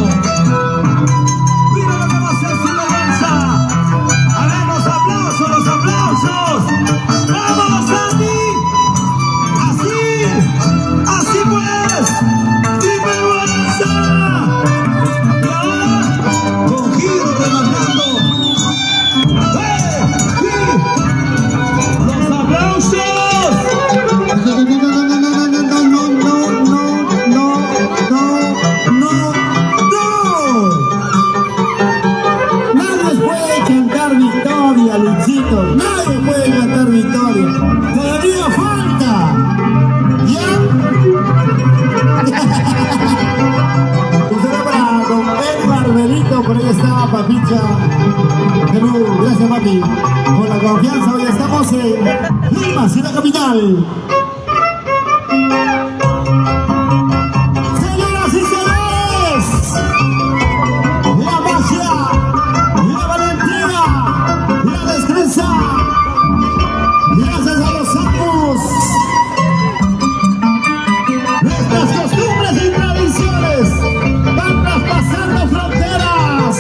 Mira lo que va a hacer, sinvergüenza. A ver, los aplausos, los aplausos. ¡Vamos, Sandy! nadie puede cantar victoria. Todavía falta. ¿Ya? Un saludo para don Edgar Belito, por ahí está Papicha. Perú, gracias papi por la confianza. Hoy estamos en Lima, ciudad capital. Señoras y señores, la magia, la valentía, la destreza, gracias a los amos, nuestras costumbres y tradiciones van traspasando fronteras.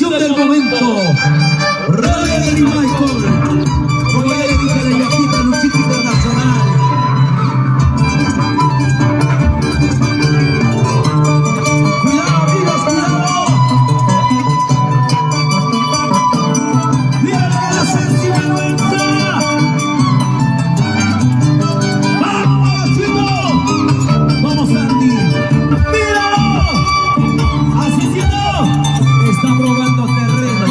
Del momento, Roger y Michael, como ya le dije, la Yaquita Luchita Internacional. Cuidado, amigos, cuidado. Mira lo que hace sinvergüenza. Vamos, chicos. Vamos, Sandy. Míralo. Así siendo. Está probando terreno.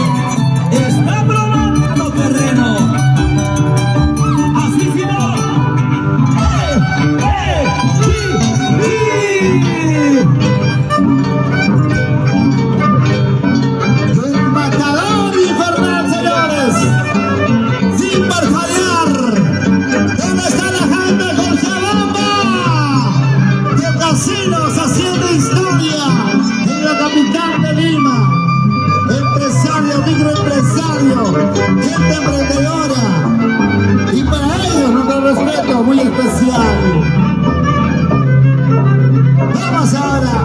Está probando terreno. Así sí no. El matador infernal, señores, sin parpadear. ¿Dónde está la gente con Chabamba? De casinos haciendo historia en la capital de Lima. Empresario, microempresario, gente emprendedora. Y para ellos nuestro respeto muy especial. Vamos ahora.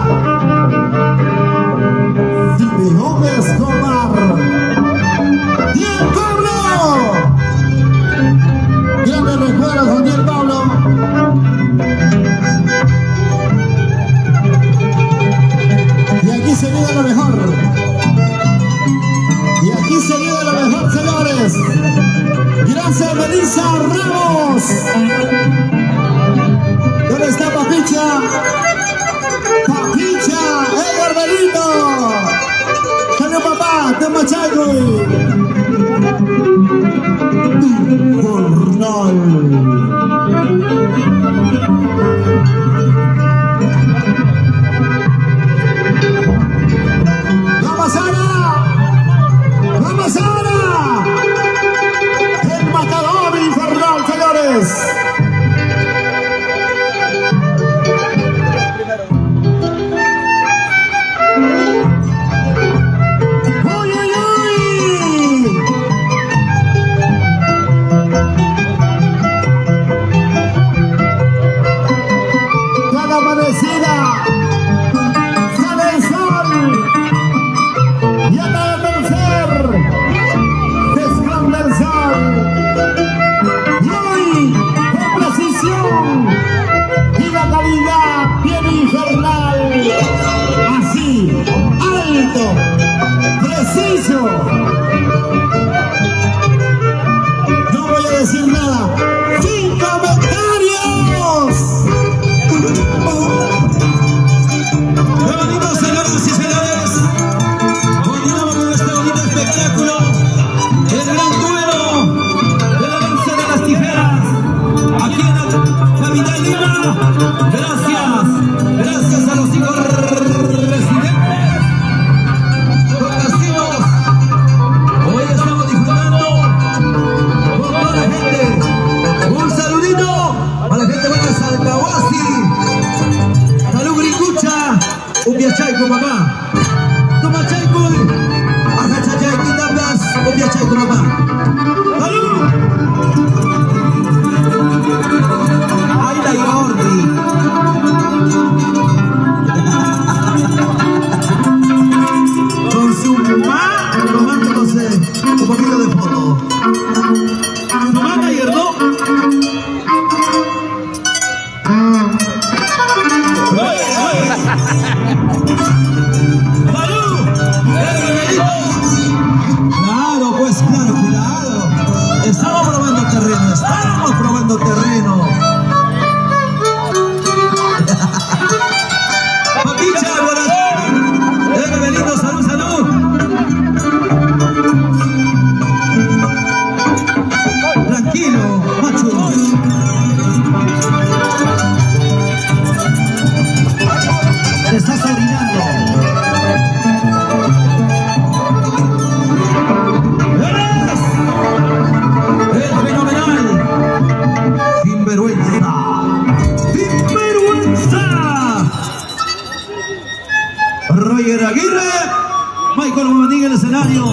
Cine Gómez Escobar. ¡Y el Pablo! Grandes recuerdos con el Pablo. Y aquí se vive lo mejor. Y aquí se vive lo mejor, señores. Gracias, Melissa Ramos. ¿Dónde está Papicha? Papicha, Edgar Belito. Salud, papá, te machaco. Infernal. ¡Vamos ahora! ¡Vamos ahora! ¡El matador infernal, señores! ¡Uy, uy, uy! Te estás orinando. ¡Eres el fenomenal! ¡Sinvergüenza! ¡Sinvergüenza! Roger Aguirre, Michael Momatín en el escenario.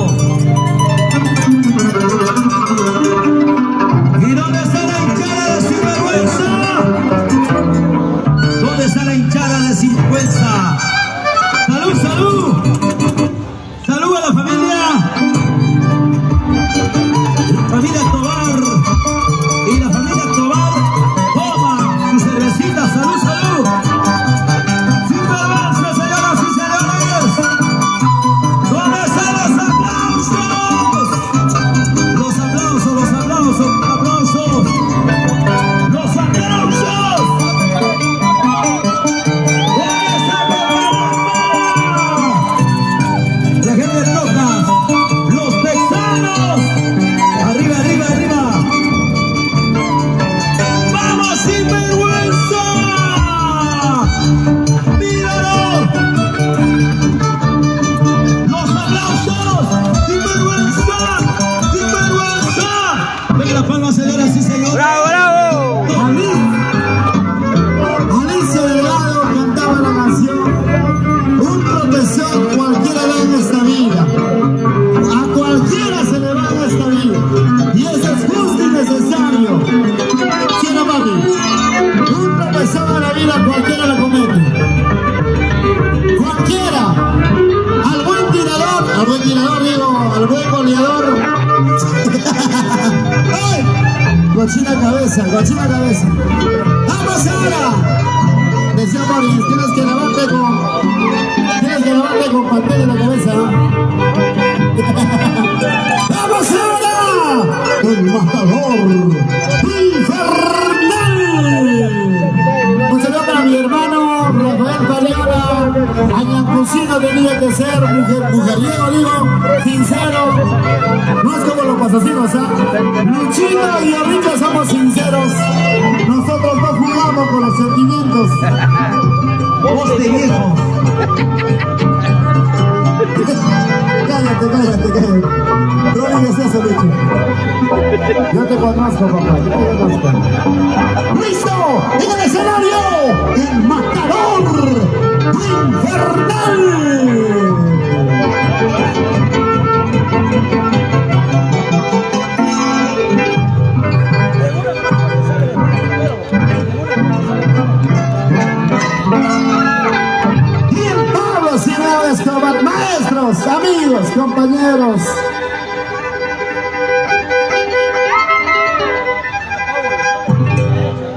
¿Y dónde está la hinchada de Sinvergüenza? ¿Dónde está la hinchada de Sinvergüenza? ¡Salud, salud! ¡Salud a la familia! La familia Tobar. Y la familia Tobar toma su cervecita. ¡Salud, salud! ¡Sinvergüenza, señoras y señores! ¿Dónde están los aplausos? Los aplausos, los aplausos, aplausos. ¡Los aplausos! La gente roja, los texanos, arriba, arriba, arriba. ¡Vamos, Sinvergüenza! ¡Míralo! ¡Los aplausos! ¡Sinvergüenza! ¡Sinvergüenza! Venga la palma, señoras y señores. ¡Bravo, bravo! Alicia Delgado cantaba la canción un tropezón cualquiera da en esta vida. A cualquiera se le va en esta vida. Y eso es justo y necesario. ¿Sí o no, papi? Un tropezón en la vida cualquiera lo comete. Cualquiera. Al buen tirador digo, al buen goleador. ¡Ay! Cochina cabeza, cochina cabeza. ¡Vamos ahora! Decía Boris, tienes que lavarte con papel en la cabeza. ¡Vamos ahora! El matador infernal. Un saludo para mi hermano Rafael Pariola. Añancusino tenía que ser mujeriego, digo, sincero. No es como los pasosinos, ¿ah? Luchino y Enrique somos sinceros. Nosotros no jugamos con los sentimientos. Poste viejo. Cállate. No digas eso, Lucho. Yo te conozco, papá. Yo te conozco. ¡Listo! ¡En el escenario! ¡El matador infernal! Bien, Pablo Simeo Escobar, maestros, amigos, compañeros.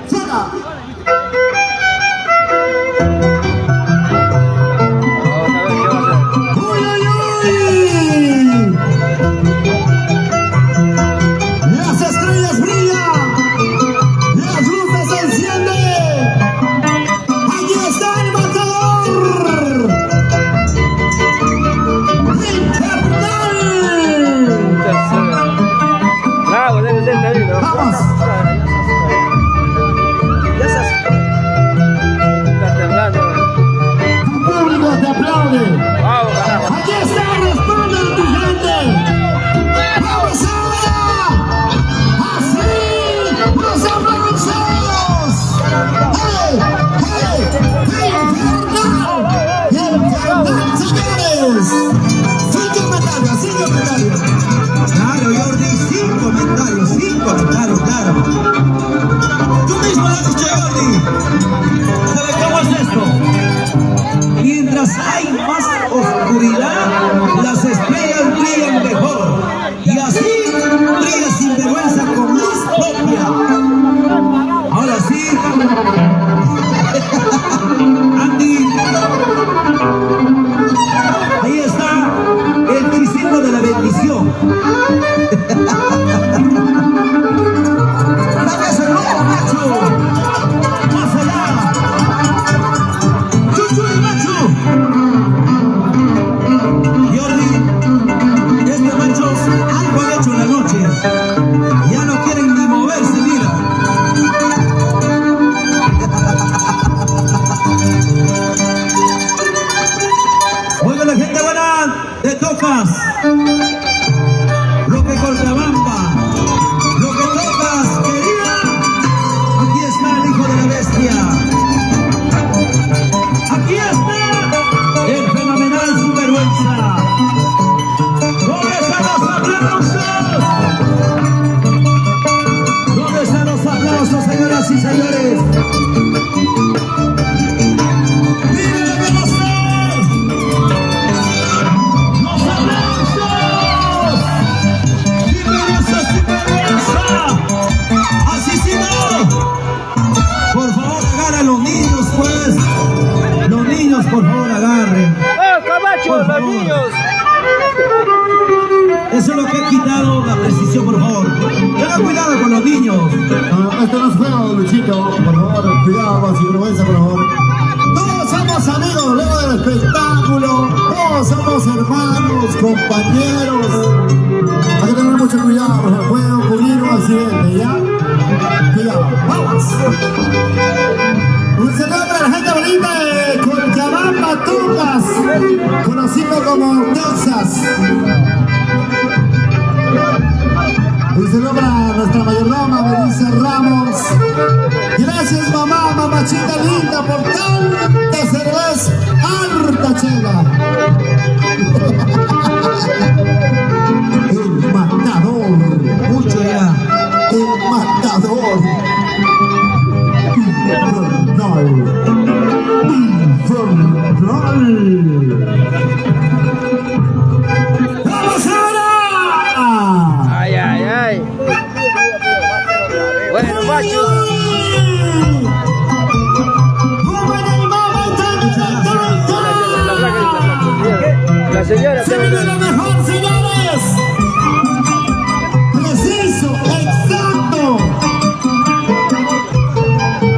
¡Suena! ¡Uy, uy, uy! Las estrellas brillan, las luces se encienden. Aquí está el matador infernal. aplausos, señoras y señores. ¡Miren lo que nos traen! ¡Los aplausos! ¡Sinvergüenza! ¡Así sí no! Por favor, agarren los niños, pues. Los niños, por favor, agarren. Camacho, Por los favor. niños! Eso es lo que ha quitado la precisión, por favor. Tengan cuidado con los niños. Esto no es juego, Luchito. Por favor, cuidado, sin vergüenza, por favor. Todos somos amigos luego del espectáculo. Todos somos hermanos, compañeros. Hay que tener mucho cuidado, por favor. Puede ocurrir un accidente, ¿ya? Cuidado, vamos. Un saludo para la gente bonita de Cochabamba, Tucas, conocido como Texas. Un saludo para nuestra mayordoma, Melissa Ramos. Gracias, mamá, mamachita linda, por tanta cerveza, harta chela. El matador, Mucho ya. el matador. Infernal. Infernal. ¡Vamos ahora! ¡Ay, ay, ay! Bueno, macho. La señora ¡Se viene lo mejor, señores! Preciso, exacto.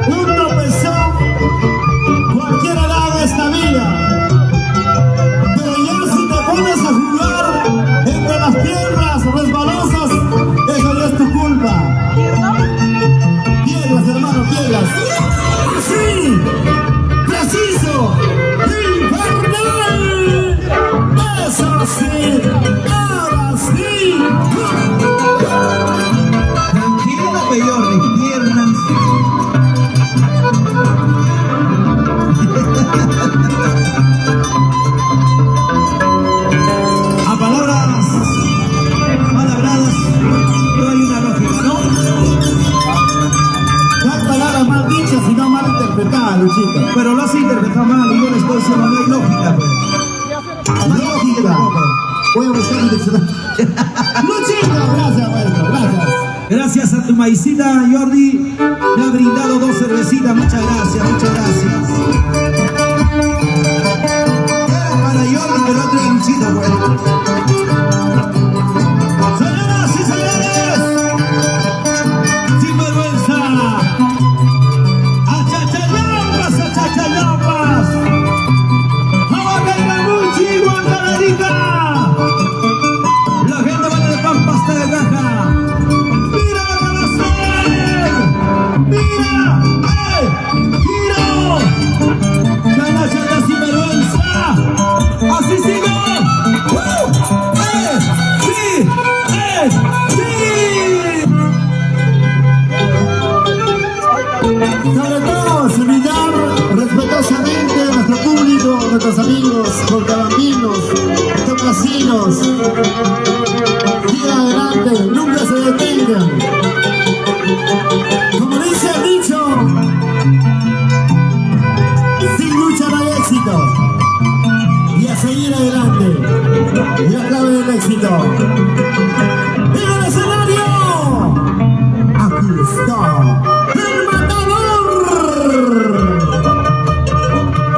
Un tropezón cualquiera da en esta vida. Pero ya si te pones a jugar entre las piedras resbalosas, eso ya es tu culpa. Piedras, hermano, piedras. ¡Así! ¡Preciso! ¡Infernal! ¡Eso sí! ¡Ahora sí! Tranquilo, peor de piernas. A palabras palabras, no hay una lógica, ¿no? No hay palabras mal dichas, sino mal interpretadas, Luchito. Pero lo has interpretado mal y yo le estoy diciendo no hay lógica, pues. Lógica. Voy a buscar el diccionario. Luchito, gracias, maestro, gracias. Gracias a tu maicita, Jordi, me ha brindado 2 cervecitas. Muchas gracias, muchas gracias. Era para Jordi, pero otro era Luchito, pues. Señoras y señores, sin vergüenza, achachayampas, achachayampas. Aguacaymamuchi, Guantanarica. La gente va de Pampas de Caja. ¡Mira lo que va a hacer! ¡Mira! ¡Eh! ¡Giro! ¡Canalla sin vergüenza! ¡Así sigo! ¡Eh! ¡Sí! ¡Eh! ¡Sí! Sobre todo, saludar respetuosamente a nuestro público, a nuestros amigos, corcabambinos, tocasinos. Sigan adelante, nunca se detengan. Como dice el dicho, sin lucha no hay éxito. Y a seguir adelante. Y acabe el éxito. ¡En el escenario! Aquí está el matador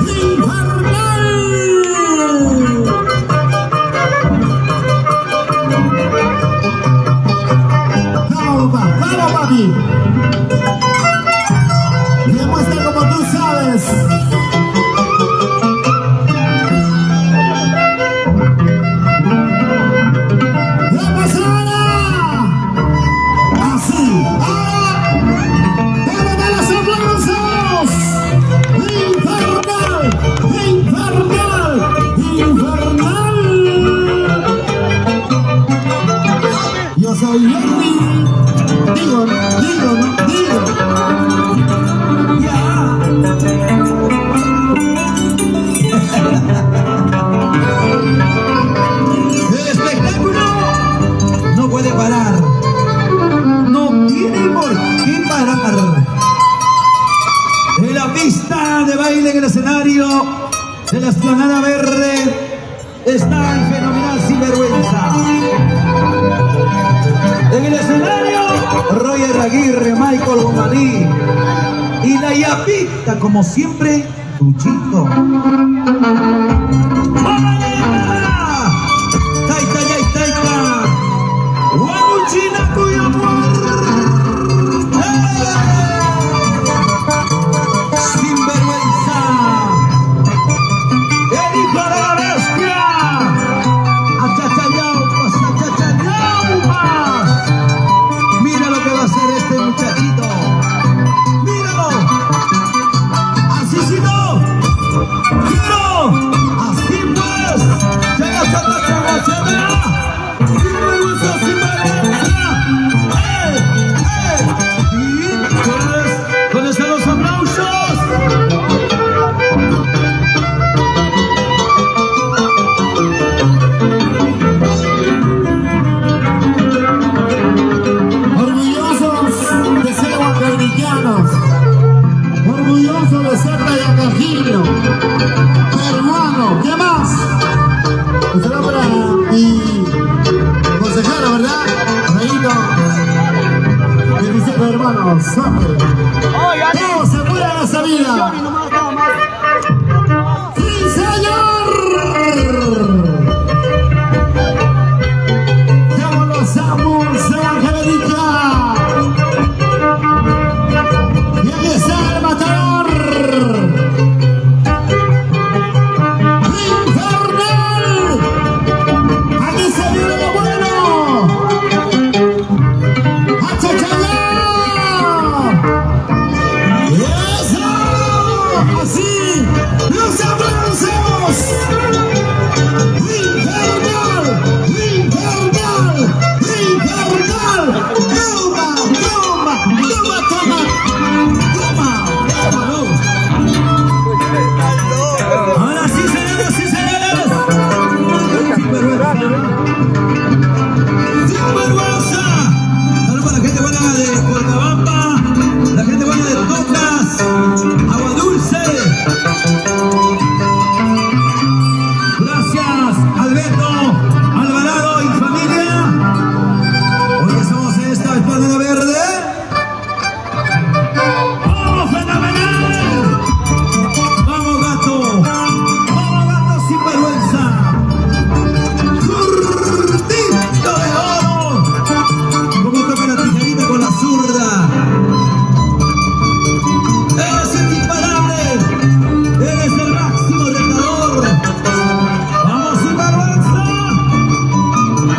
infernal. Vamos, papi. Demuestra como tú sabes. ¡La pasada! Así. ¡Vamos a los aplausos! ¡Infernal! ¡Infernal! ¡Infernal! Yo soy Jordi. Digo, ¿no? ¡Ya! El espectáculo no puede parar. No tiene por qué parar. escenario de la Explanada Verde está el fenomenal Sinvergüenza. En el escenario, Roger Aguirre, Michael Gomaní y la Yapita, como siempre, Luchito. Taita, taita, Guamuchina, cuyo amor. Sinvergüenza, el hijo de la bestia. Achachayaupas, achachayaupas. Mira lo que va a hacer este muchachito. Míralo. Así sí no. Quiero. Así pues. Llega Santa Chava, se verá. Sinvergüenza, sinvergüenza. Y con los aplausos. Orgullosos de ser huancavillianos, orgullosos de ser tayacajino, peruano, ¿qué más? Pues será para mi consejero, ¿verdad? Reino, de mis hermanos, hombre. Todos se mueren en esa vida. ¡Sí, señor! ¡Como los amos de Angélica! ¡Y aquí está el matador! ¡Infernal! ¡Aquí se viene lo bueno! ¡Achachayá! ¡Eso! ¡Así! ¡Los aplausos! ¡Infernal! ¡Infernal! ¡Infernal! ¡Toma! ¡Toma! ¡Toma! ¡Toma! ¡Toma! ¡Toma! Ahora sí, señores, sí, señores. Sinvergüenza. Saludos para la gente buena de Cochabamba, la gente buena de Tocas, Agua Dulce. Gracias, Alberto, Alvarado y familia. Hoy estamos en esta Explanada Verde. ¡Oh, fenomenal! ¡Vamos, gato! ¡Vamos, gato sinvergüenza! ¡Zurdito de oro! Como toca la tijerita con la zurda. ¡Eres el imparable! ¡Eres el máximo retador! ¡Vamos, sinvergüenza!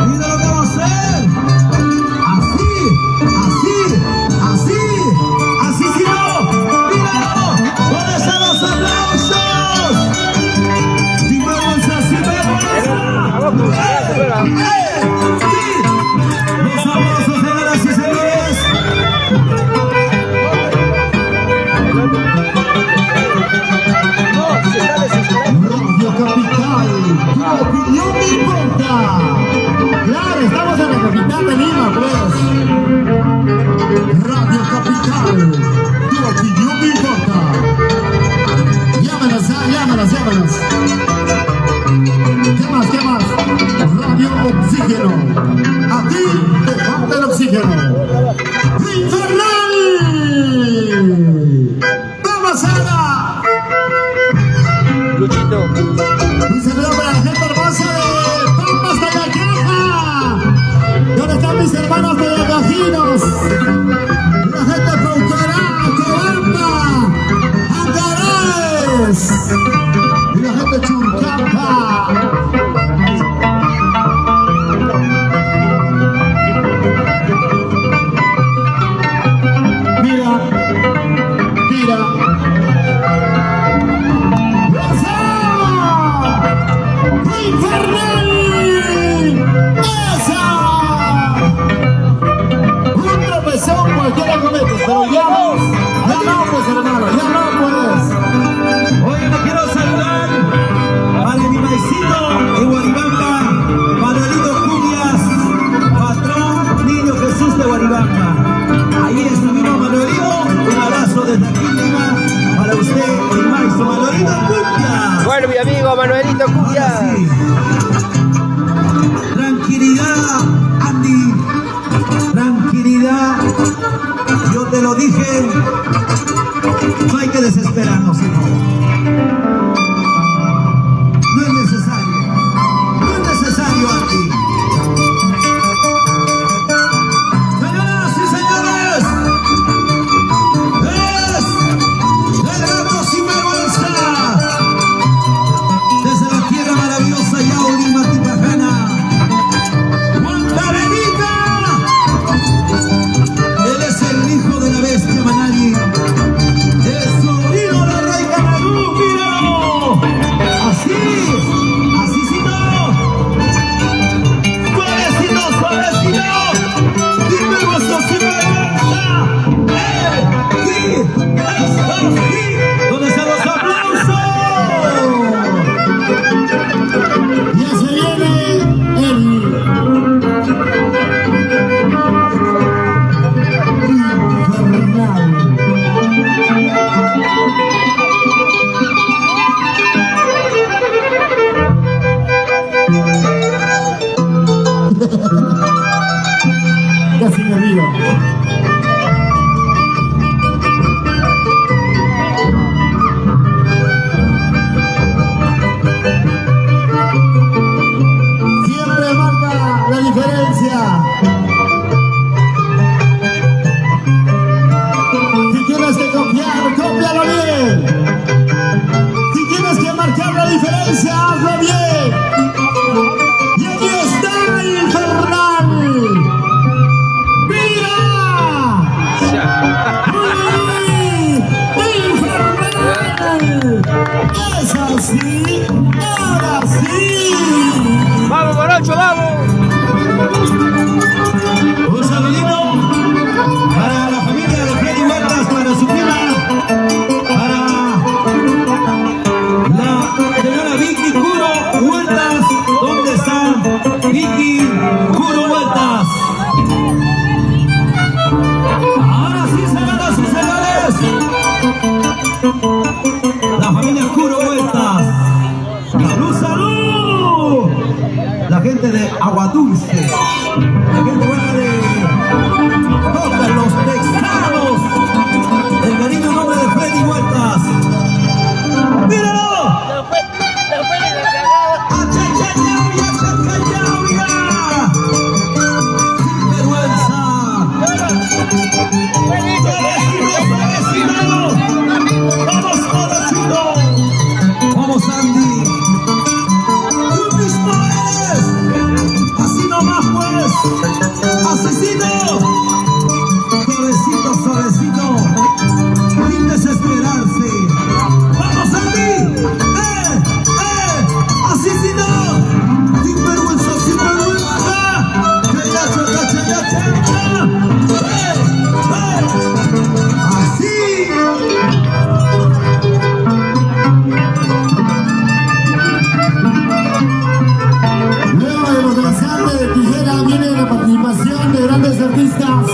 ¡Mira lo que vamos a hacer! ¡Así! ¡Así! ¡Así! ¡Así sí no! ¡Míralo! ¿Dónde están los aplausos? ¡Sinvergüenza, sinvergüenza! ¡Sí! Los aplausos, señoras y señores. Radio Capital, tu opinión me importa. Claro, estamos en la capital de Lima, pues. Radio Capital, tu opinión me importa. Llámanos, llámanos. ¿Qué más, qué más? Radio Oxígeno. A ti te falta el oxígeno. ¡Infernal! ¡Vamos, Ana! Luchito. Un saludo para la gente hermosa de Pampas de la Caja. ¿Dónde están mis hermanos de los Gajinos? La gente de Paucará, Cobamba, Andares. Y la gente de Churcampa. Mira. ¡Infernal! ¡Esa! Un tropezón cualquiera comete, pero ya no pues hermano, ya no puedes. Hoy me quiero saludar al animalcito en Guaribamba, Manuelito Cubias, patrón Niño Jesús de Guaribamba. Ahí está mi Manuelito, un abrazo desde aquí Lima para usted, el maestro. aplauso, Manuelito Cumbia. Bueno, mi amigo Manuelito Cumbia. Ahora sí. Tranquilidad, Andy. Tranquilidad. Yo te lo dije. No hay que desesperarnos, hijo. No es necesario. No es necesario, Andy. Señoras y señores, es el gato sin vergüenza. Desde la tierra maravillosa Yauri Matipajana, Montavenica. Él es el hijo de la bestia Manali. Es sobrino de Rey Canarú, míralo. Así sí no. Suavecito, suavecito. Sin vergüenza, sin vergüenza. Sí, eso sí. ¿Dónde están los aplausos? Ya se viene el infernal. Casi me olvido. Siempre marca la diferencia. Si tienes que copiar, cópialo bien. Si tienes que marcar la diferencia, hazlo bien. Y aquí está el infernal. ¡Mira! ¡Uy! ¡Infernal! ¡Es así! ¡Ahora sí! Vamos, Morocho, vamos. Un saludito para la familia de Freddy Huertas, para su prima, para la señora Vicky Curo Huertas. ¿Dónde está Vicky Curo Huertas? Ahora sí, señoras y señores, la familia Curo Huertas. ¡Salud, salud! La gente de Agua Dulce, la gente buena de todos los texanos, el cariño nombre de Freddy Huertas. ¡Míralo! ¡Achachayauria, achachayauria! ¡Sin vergüenza! ¡Suavecito, suavecito! ¡Vamos, Morochito! ¡Vamos, Andy! ¡Tú mismo eres! ¡Así nomás, pues! ¡Asesino! Suavecito, suavecito, sin desesperarse. ¡Vamos, Andy! ¡Asesino! ¡Sin vergüenza, sin vergüenza! ¡Chayacha, chayacha! ¡Así! Luego de los lanzantes de tijera viene la participación de grandes artistas.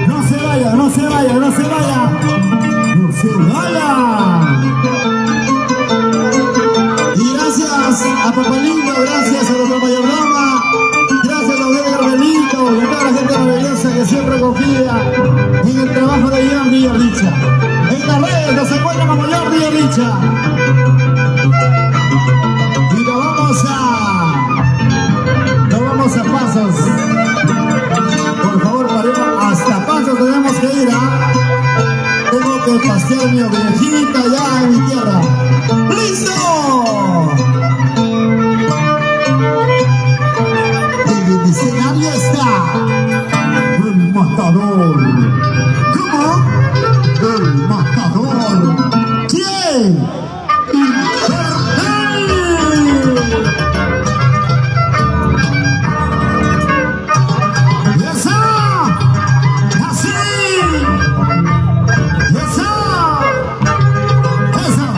No se vaya, no se vaya, no se vaya. No se vaya. Y gracias a Papalito, gracias a nuestra mayordoma, gracias a Aurelio Carmelito y a toda la gente maravillosa que siempre confía en el trabajo de Jordi Richa. En las redes nos encuentran como Jordi Richa. Y nos vamos a pasos. Por favor, paremos. Hasta pasos tenemos que ir, ¿ah? Tengo que pasear mi ovejita ya en mi tierra. ¡Listo! En el escenario está el matador. ¿Cómo? El matador. ¿Quién? ¡Infernal! ¡Esa! ¡Así! ¡Esa! ¡Esa!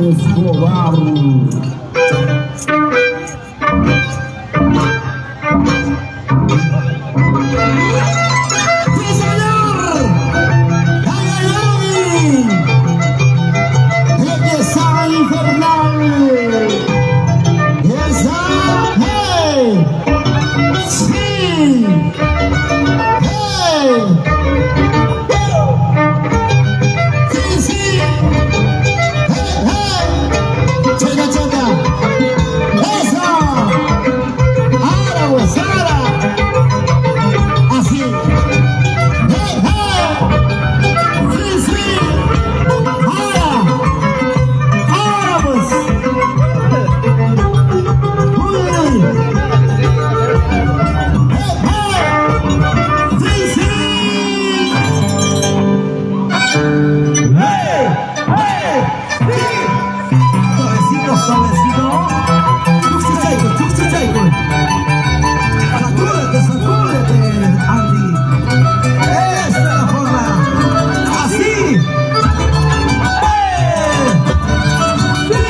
Escobar. ¡Sí, señor! ¡Ay, ay, ay! ¡Esa infernal! ¡Esa! ¡Hey! ¡Sí! ¡Hey! ¡Sí, sí! ¡Hey, hey! ¡Checa, checa! ¡Eso! ¡Ahora, pues, ahora! Así. ¡Hey, hey! ¡Sí, sí! ¡Ahora! ¡Ahora, pues! ¡Uy, uy! ¡Hey, hey! ¡Sí, sí! ¡Hey! ¡Hey! ¡Sí! Suavecito, suavecito. Chuchu, satúrate, satúrate, Andy. Esta es la forma. Así. ¡Hey! ¡Sí!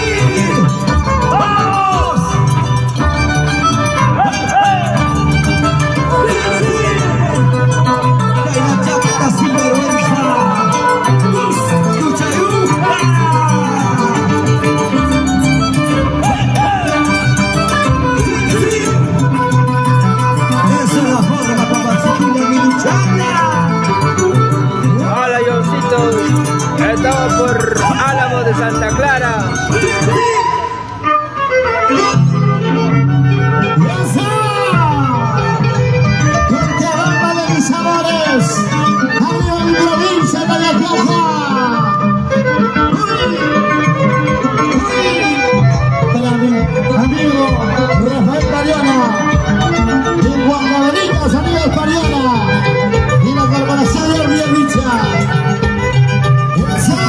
¡Vamos! ¡Hey, hey! ¡Sí, sí! ¡La chacara sin vergüenza! Esa es la forma, papacito, mi luchana. Hola, Johncitos. Estamos por Álamo de Santa Clara. ¡Esa! Cochabamba de mis amores, arriba mi provincia de La Rioja. ¡Uy! ¡Uy! Para mi amigo Rafael Pariana, en Guardabanitas, amigos Pariana, y la corporación de Río Richa. ¡Esa!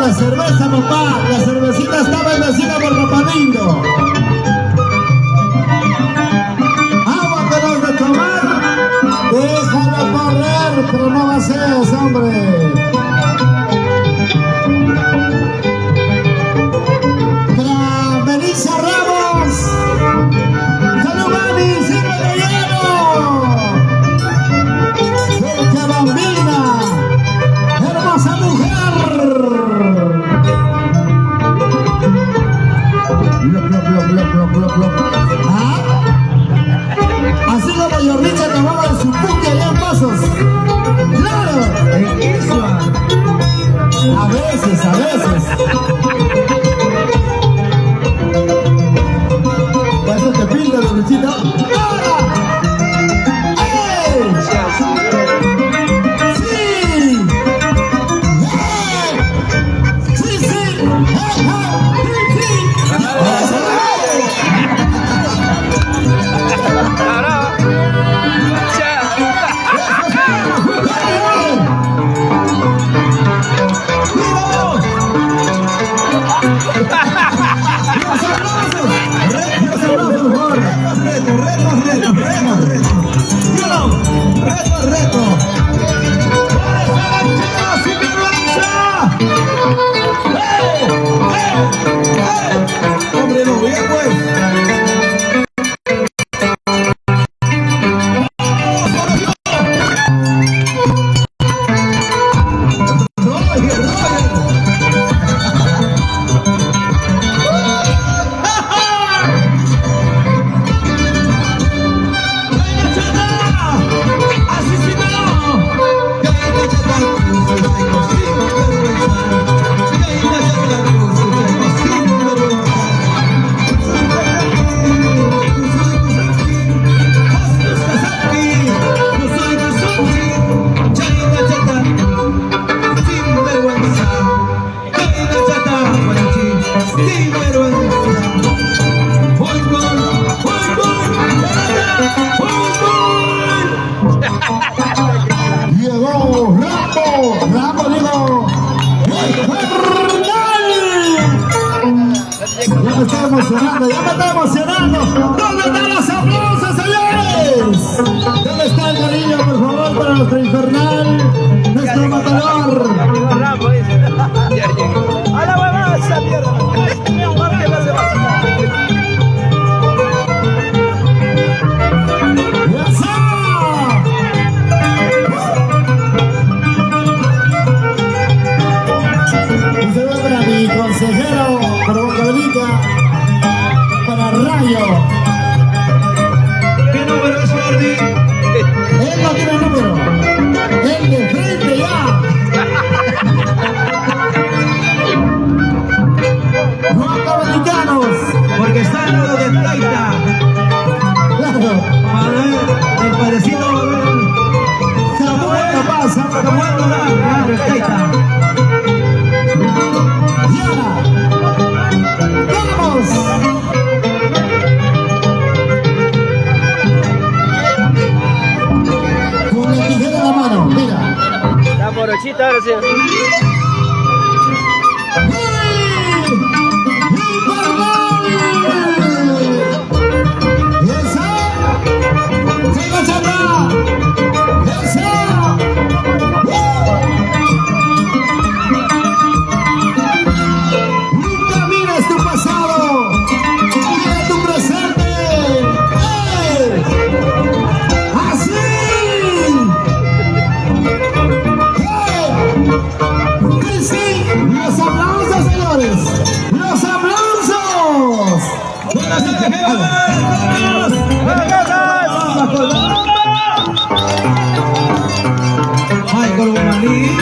la cerveza, papá. La cervecita está bendecida por Papá Lindo. Agua tenemos de tomar. Déjalo correr, pero no vacíos, hombre. Para Melissa Ramos. ¡Salud, mami! ¡Sírvete lleno! ¡Qué bambina! ¡Hermosa mujer! ¿Ah? Así como Yorricha tomaba en su puque allá en Pasos. ¡Claro! A veces, a veces. ¿Para eso te pinta, Yorrichita? ¡Ahora! ¡Ey! ¡Sí! ¡Ey! ¡Sí, sí! ¡Hey, hey! ¡Sí, Hombre, no, bien pues. Llegó Rambo digo, ya me está emocionando, ¿dónde están los aplausos, señores? ¿Dónde está el cariño, por favor, para nuestro infernal, nuestro matador? Rambo dice. Ya llegó. A la huevada esa mierda. ¿Qué más se va a hacer? Y se va para mi consejero, para Bocadelica, para Rayo. ¿Qué número es, Jordi? Él no tiene número, él de frente ya. Bocadelicanos, Porque está en lo de Taita. claro. A ver, el padrecito va a ver. Samuel Capaz, Samuel Durán, claro, el Taita. Diana, vamos. Con la tijera en la mano, mira. La morochita ahora sí. Nunca mires tu pasado, mira tu presente. Así. Sí, los aplausos, señores. Los aplausos. Michael Guamaní,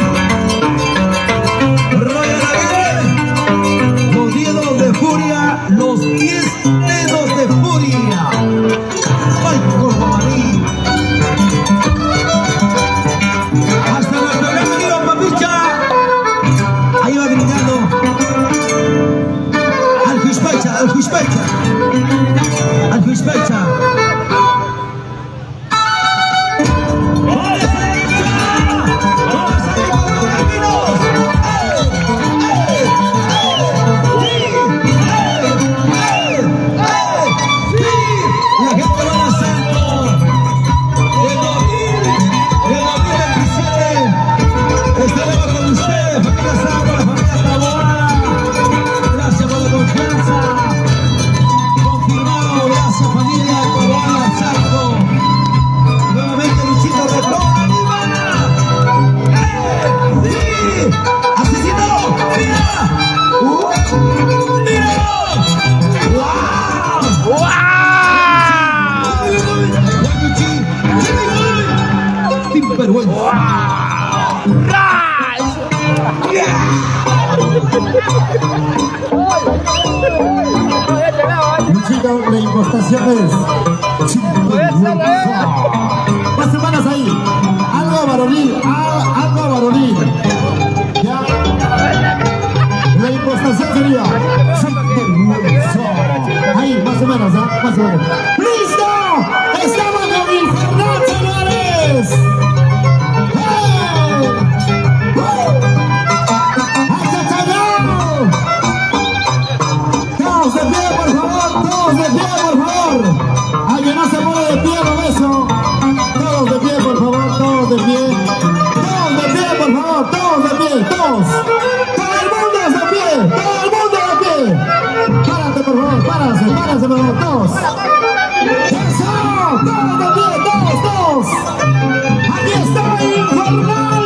Royal Aguirre, los dedos de furia, los 10 dedos de furia. Michael Guamaní. Hasta nuestro gran amigo Papicha. Ahí va gritando. Al Huispecha, al Huispecha. Al Huispecha. ¡Vamos a ir con los caminos! ¡Ey! ¡Ey! Luchito, la impostación es sinvergüenza. Más semanas ahí. Algo varonil, algo varonil. Ya. La impostación sería sinvergüenza. Ahí, más o menos, ¿ah? Más o menos. ¡Listo! ¡Estamos con Infernal, señores! ¡Hey! Todos de pie, por favor, todos de pie, por favor. Alguien no se pone de pie con eso. Todos de pie, por favor, todos de pie. Todos de pie, por favor, todos de pie, todos. Todo el mundo es de pie, todo el mundo de pie. Párate, por favor, párate, por favor, todos. Eso, todos de pie, todos. Aquí está Infernal.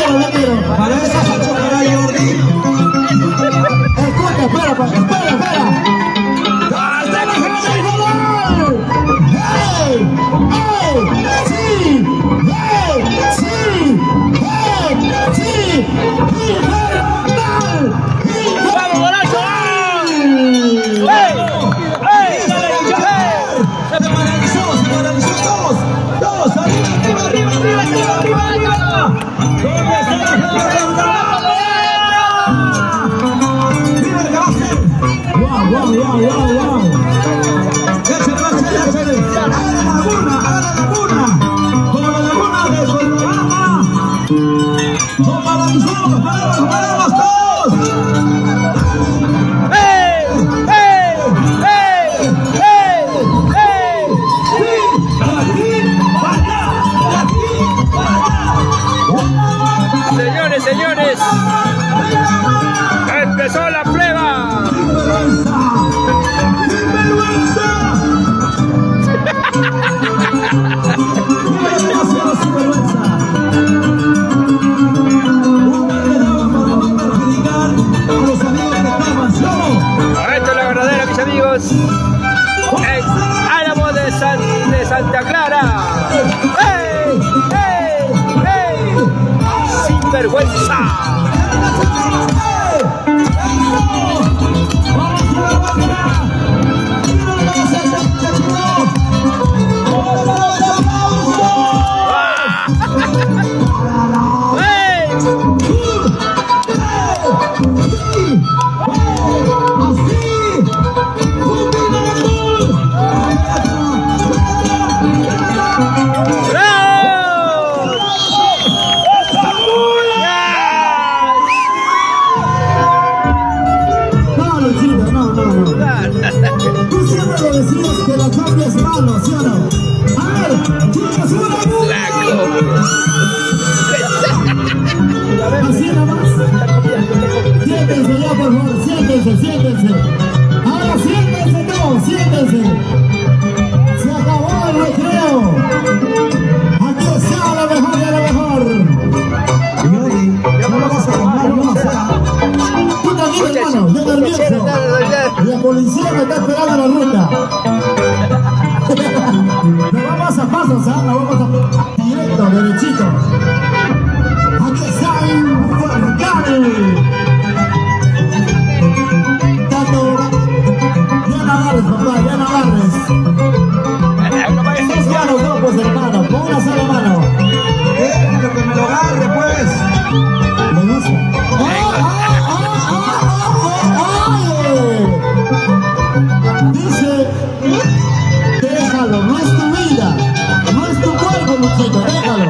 No quiero. Para eso se chocará Jordi. Escucha, espera. ¡Hasta la gente Infernal! ¡Hey! ¡Sí! ¡Infernal! ¡Vamos, Bolacho! Se paralizó todos. Arriba. ¿Dónde está la gente? ¡Mira el que va a hacer! ¡Wow! ¡Échale! ¡A la laguna! ¡Como la laguna de Colorama! ¡Son paramos todos! ¡Hey! Señores, empezó la prueba. Esto es la verdadera, mis amigos. En Álamo de Santa Clara. ¡Hey! ¡Sin vergüenza! Tú siempre lo decías que la copia es malo, ¿sí o no? A ver, chicos, una así nomás. Siéntense ya, por favor, siéntense. Ahora siéntense todos, Se acabó el recreo. Aquí está lo mejor de lo mejor. Jordi, no lo vas a tomar, no vas a... Tú tranquilo, hermano, yo nervioso. La policía me está esperando en la ruta. Nos vamos a pasos, ¿ah? Nos vamos a directo, derechito. Aquí está Infernal. Tato, ya no agarres, papá, ya no agarres. Dos manos, no, pues hermano, con una sola mano. Déjalo que me lo agarre, pues. Me gusta. Dice, déjalo, no es tu vida, no es tu cuerpo, muchacho, déjalo.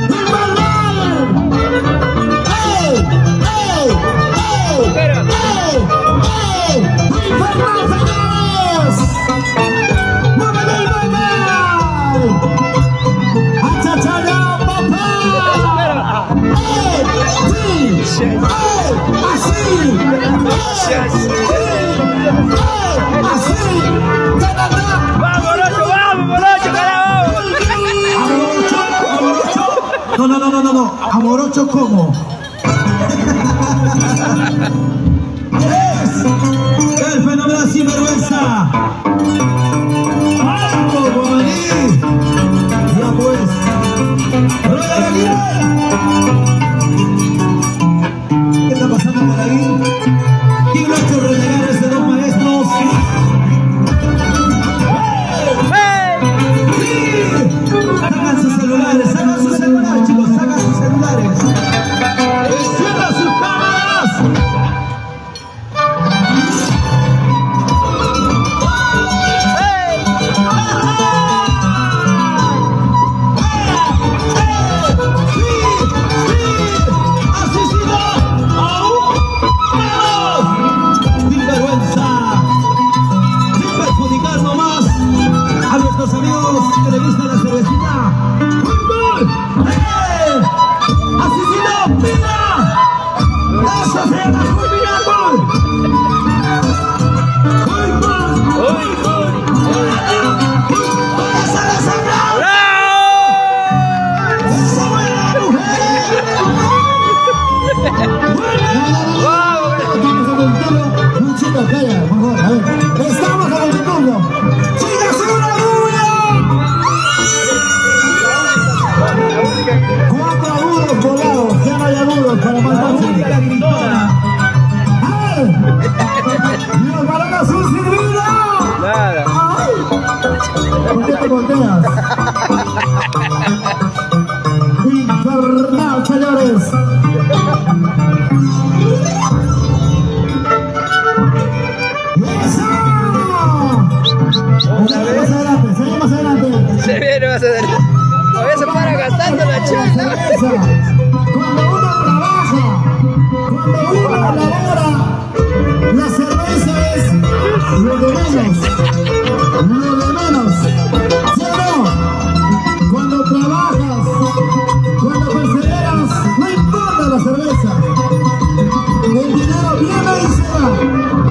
¡Infernal! ¡Ey! ¡Infernal, señores! ¡Muévete, ¡achachara, papá! ¡Sí! ¡Así! ¡Vamos, Bolacho, carajo! No. Amorocho, ¿cómo? ¡Es el fenómeno sinvergüenza! ¡Vamos, Bomaní! que le gusta la cervecita. ¡Muy cool! ¡Así sí no! ¡Mira! ¡Eso se llama muy miracle! ¡Muy cool! ¡Uy, uy! ¡Esa la sabrá! ¡Esa buena mujer! Estamos en el turno. Un chico, calla, por favor, a ver. Estamos en el turno. ¡Chicas, una bulla! 4 agudos volados. Ya no hay agudos para más fácil. La gritona. ¡A ver! ¡Y los balones son servidos! Nada. ¡Ay! ¿Por qué te volteas? Infernal, señores. ¡Eso! Otra vez. Seguimos adelante. Se viene más adelante. A veces se para gastando la chela. Cerveza. Cuando uno trabaja, cuando uno labora, la cerveza es lo de menos. Lo de menos. ¿Sí o no? Cuando trabajas, cuando perseveras, no importa la cerveza. El dinero viene y se va.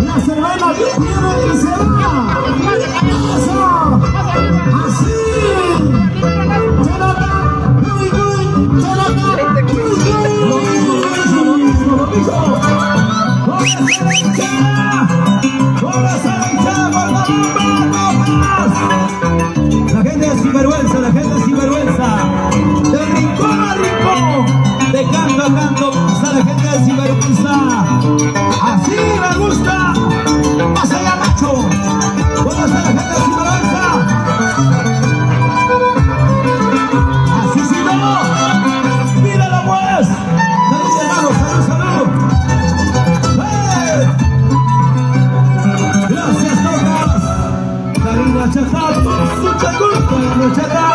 La cerveza viene y se va. ¡Eso! ¡Así! ¡Se nota! ¡Muy bien! ¡Se nota! ¡Muy bien! Lo mismo. ¡Hola, Sarancha! La gente es sinvergüenza, la gente es sinvergüenza. De rincón a rincón, de canto a canto, está la gente es sinvergüenza. Así me gusta. Más allá, macho. ¿Dónde está la gente es sinvergüenza? Así sí no. Míralo pues. Salud, hermano, salud. ¡Hey! Gracias, todas. Karina Chacá, su chaculpa, la Chacá.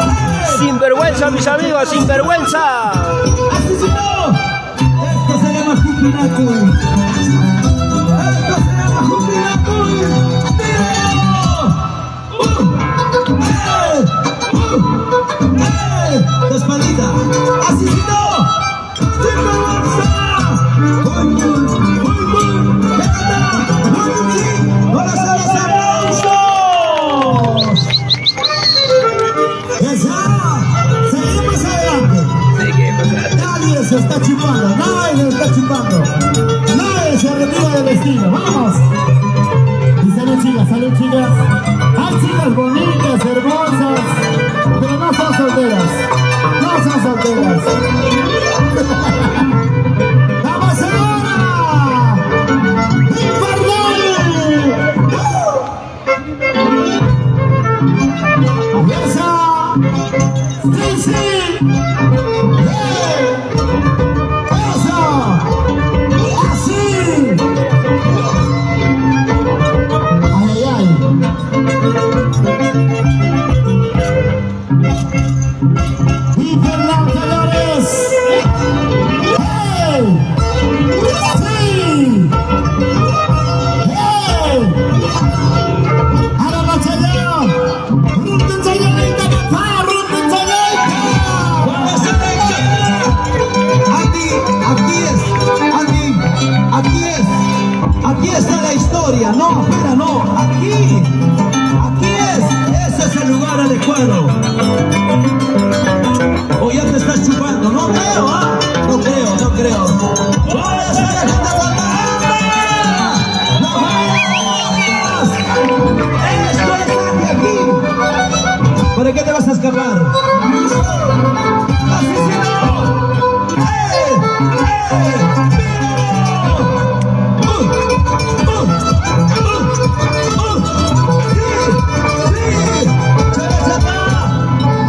Sinvergüenza, mis amigos, sinvergüenza. Así sí no. Esto se llama Jupinacu. Esto se llama Jupinacu. ¡Hey! ¡De espaldita! ¡Así sí no! ¡Sinvergüenza! ¡Muy bien! ¡Qué nada! ¡Muy bien! ¡Ahora se los aplausos! ¡Eso! Seguimos adelante. Nadie se está chupando, nadie se está chupando. Nadie se retira del destino. ¡Vamos! Y salud, chicas, salud, chicas. Hay chicas bonitas, hermosas, pero no son solteras. No son solteras. ¡Vamos ahora! ¡Infernal! ¡Esa! ¡Sí, sí! ¡Hey! ¡Eso! ¡Así! ¡Ay, ay, ay! ¡Infernal, señores! ¡Hey! ¡Sí! ¡Hey! ¡Ahora más allá! ¡Rutten señorita, papá! ¡Rutten señorita! ¡Cuando se deja! Aquí está la historia, no, afuera no, aquí es, ese es el lugar adecuado. O ya te estás chupando, no creo, ¿ah? No creo. ¿Dónde está la gente Guadalajara? ¡No vayas! Esto es aquí. ¿Para qué te vas a escapar? ¡Así sí no! ¡Eh!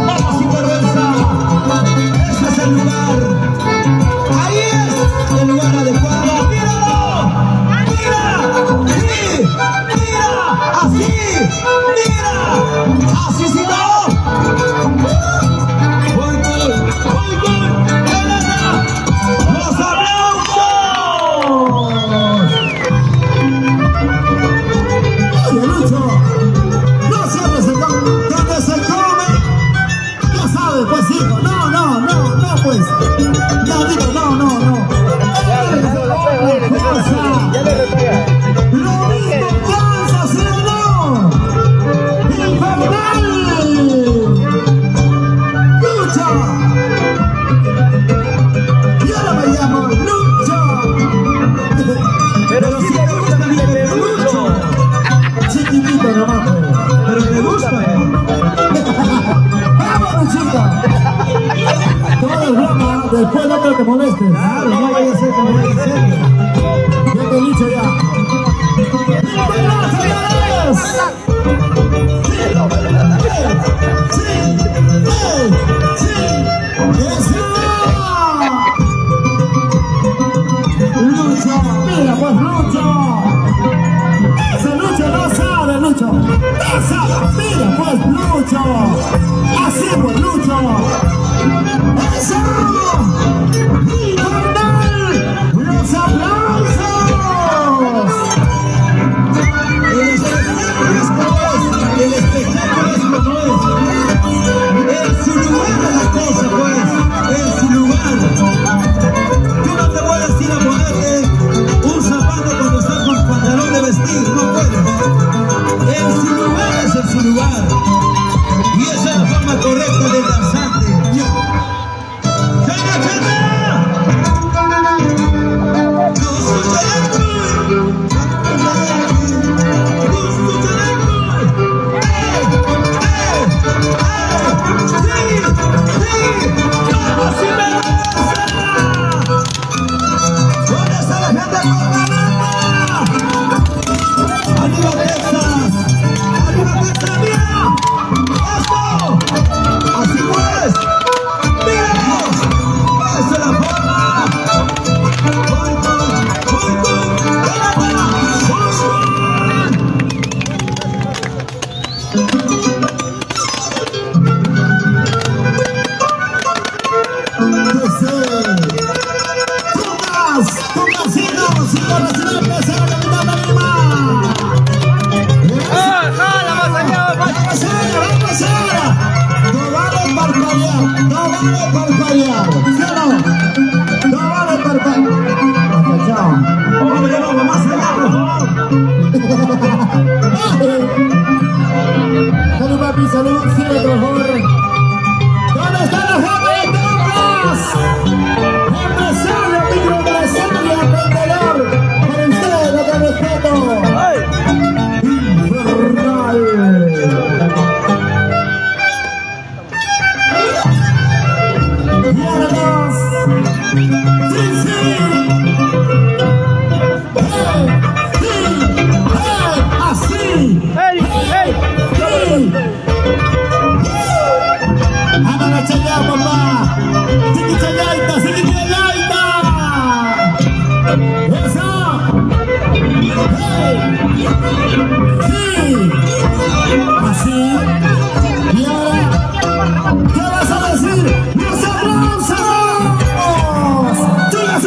¡Vamos, sinvergüenza! ¡Ese es el lugar! ¡Ahí es el lugar adecuado! ¡Míralo! ¡Mira! ¡Sí! ¡Mira! ¡Así! ¡Mira! ¡Así sí no! ¡Muy good! ¡Muy good! no te molestes. Claro, no vaya a ser que me vaya en serio. Ya te he dicho ya. ¡Vamos, señores! ¡Lucho! ¡Mira pues, Lucho! ¡Ese Lucho no sabe, Lucho! ¡No sabe! ¡Mira pues, Lucho! ¡Así pues, Lucho! ¡Eso! ¡Infernal! ¡Los aplausos! El espectáculo es como es. En su lugar es la cosa, pues. En su lugar. Tú no te puedes ir a ponerte un zapato cuando estás con pantalón de vestir. No puedes. En su lugar es en su lugar. Y esa es la forma correcta del danzante. ¡Chana, chana! ¿Dónde está la gente con la banda? ¡Arriba Texas! ¡Arriba Texas, mira! ¡Esto! ¡Así pues! ¡Míralos! ¡Esa es la forma! ¡Voy, Salud, papi, salud, sigue, por favor. ¿Dónde está la jefa de todos? Empresario, microempresario, emprendedor. Para usted, otro respeto. Infernal. Y ahora dos. Sí, sí. Así. ¡Ey! ¡Ey! ¡Anda la chayá, papá! ¡Sigue chayaita! ¡Sigue chayaita! ¡Eso! ¡Hey! ¡Sí! Así. Y ahora, ¿qué vas a decir? ¡Los aplausos! ¡Chicas,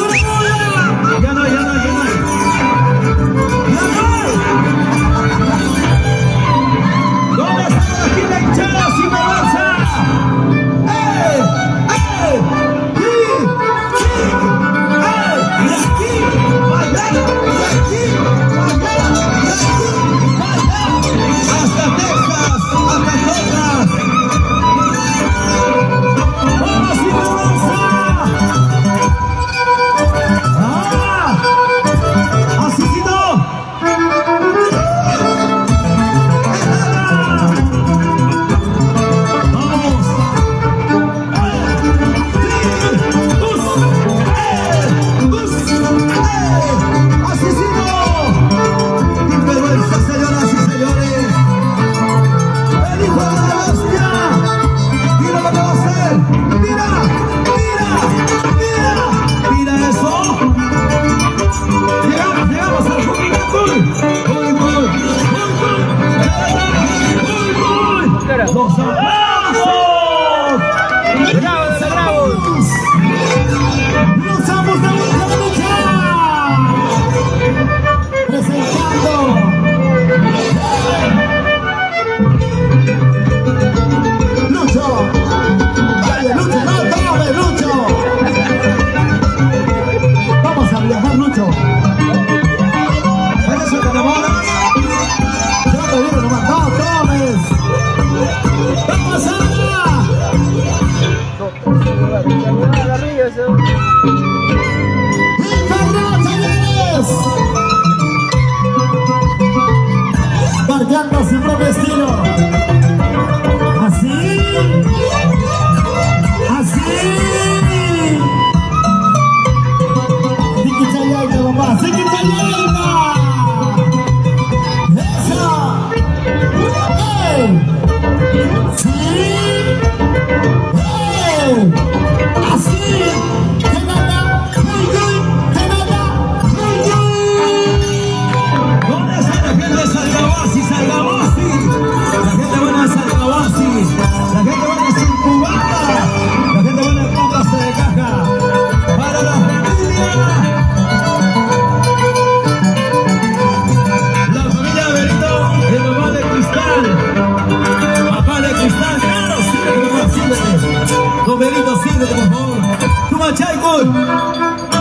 Fútbol.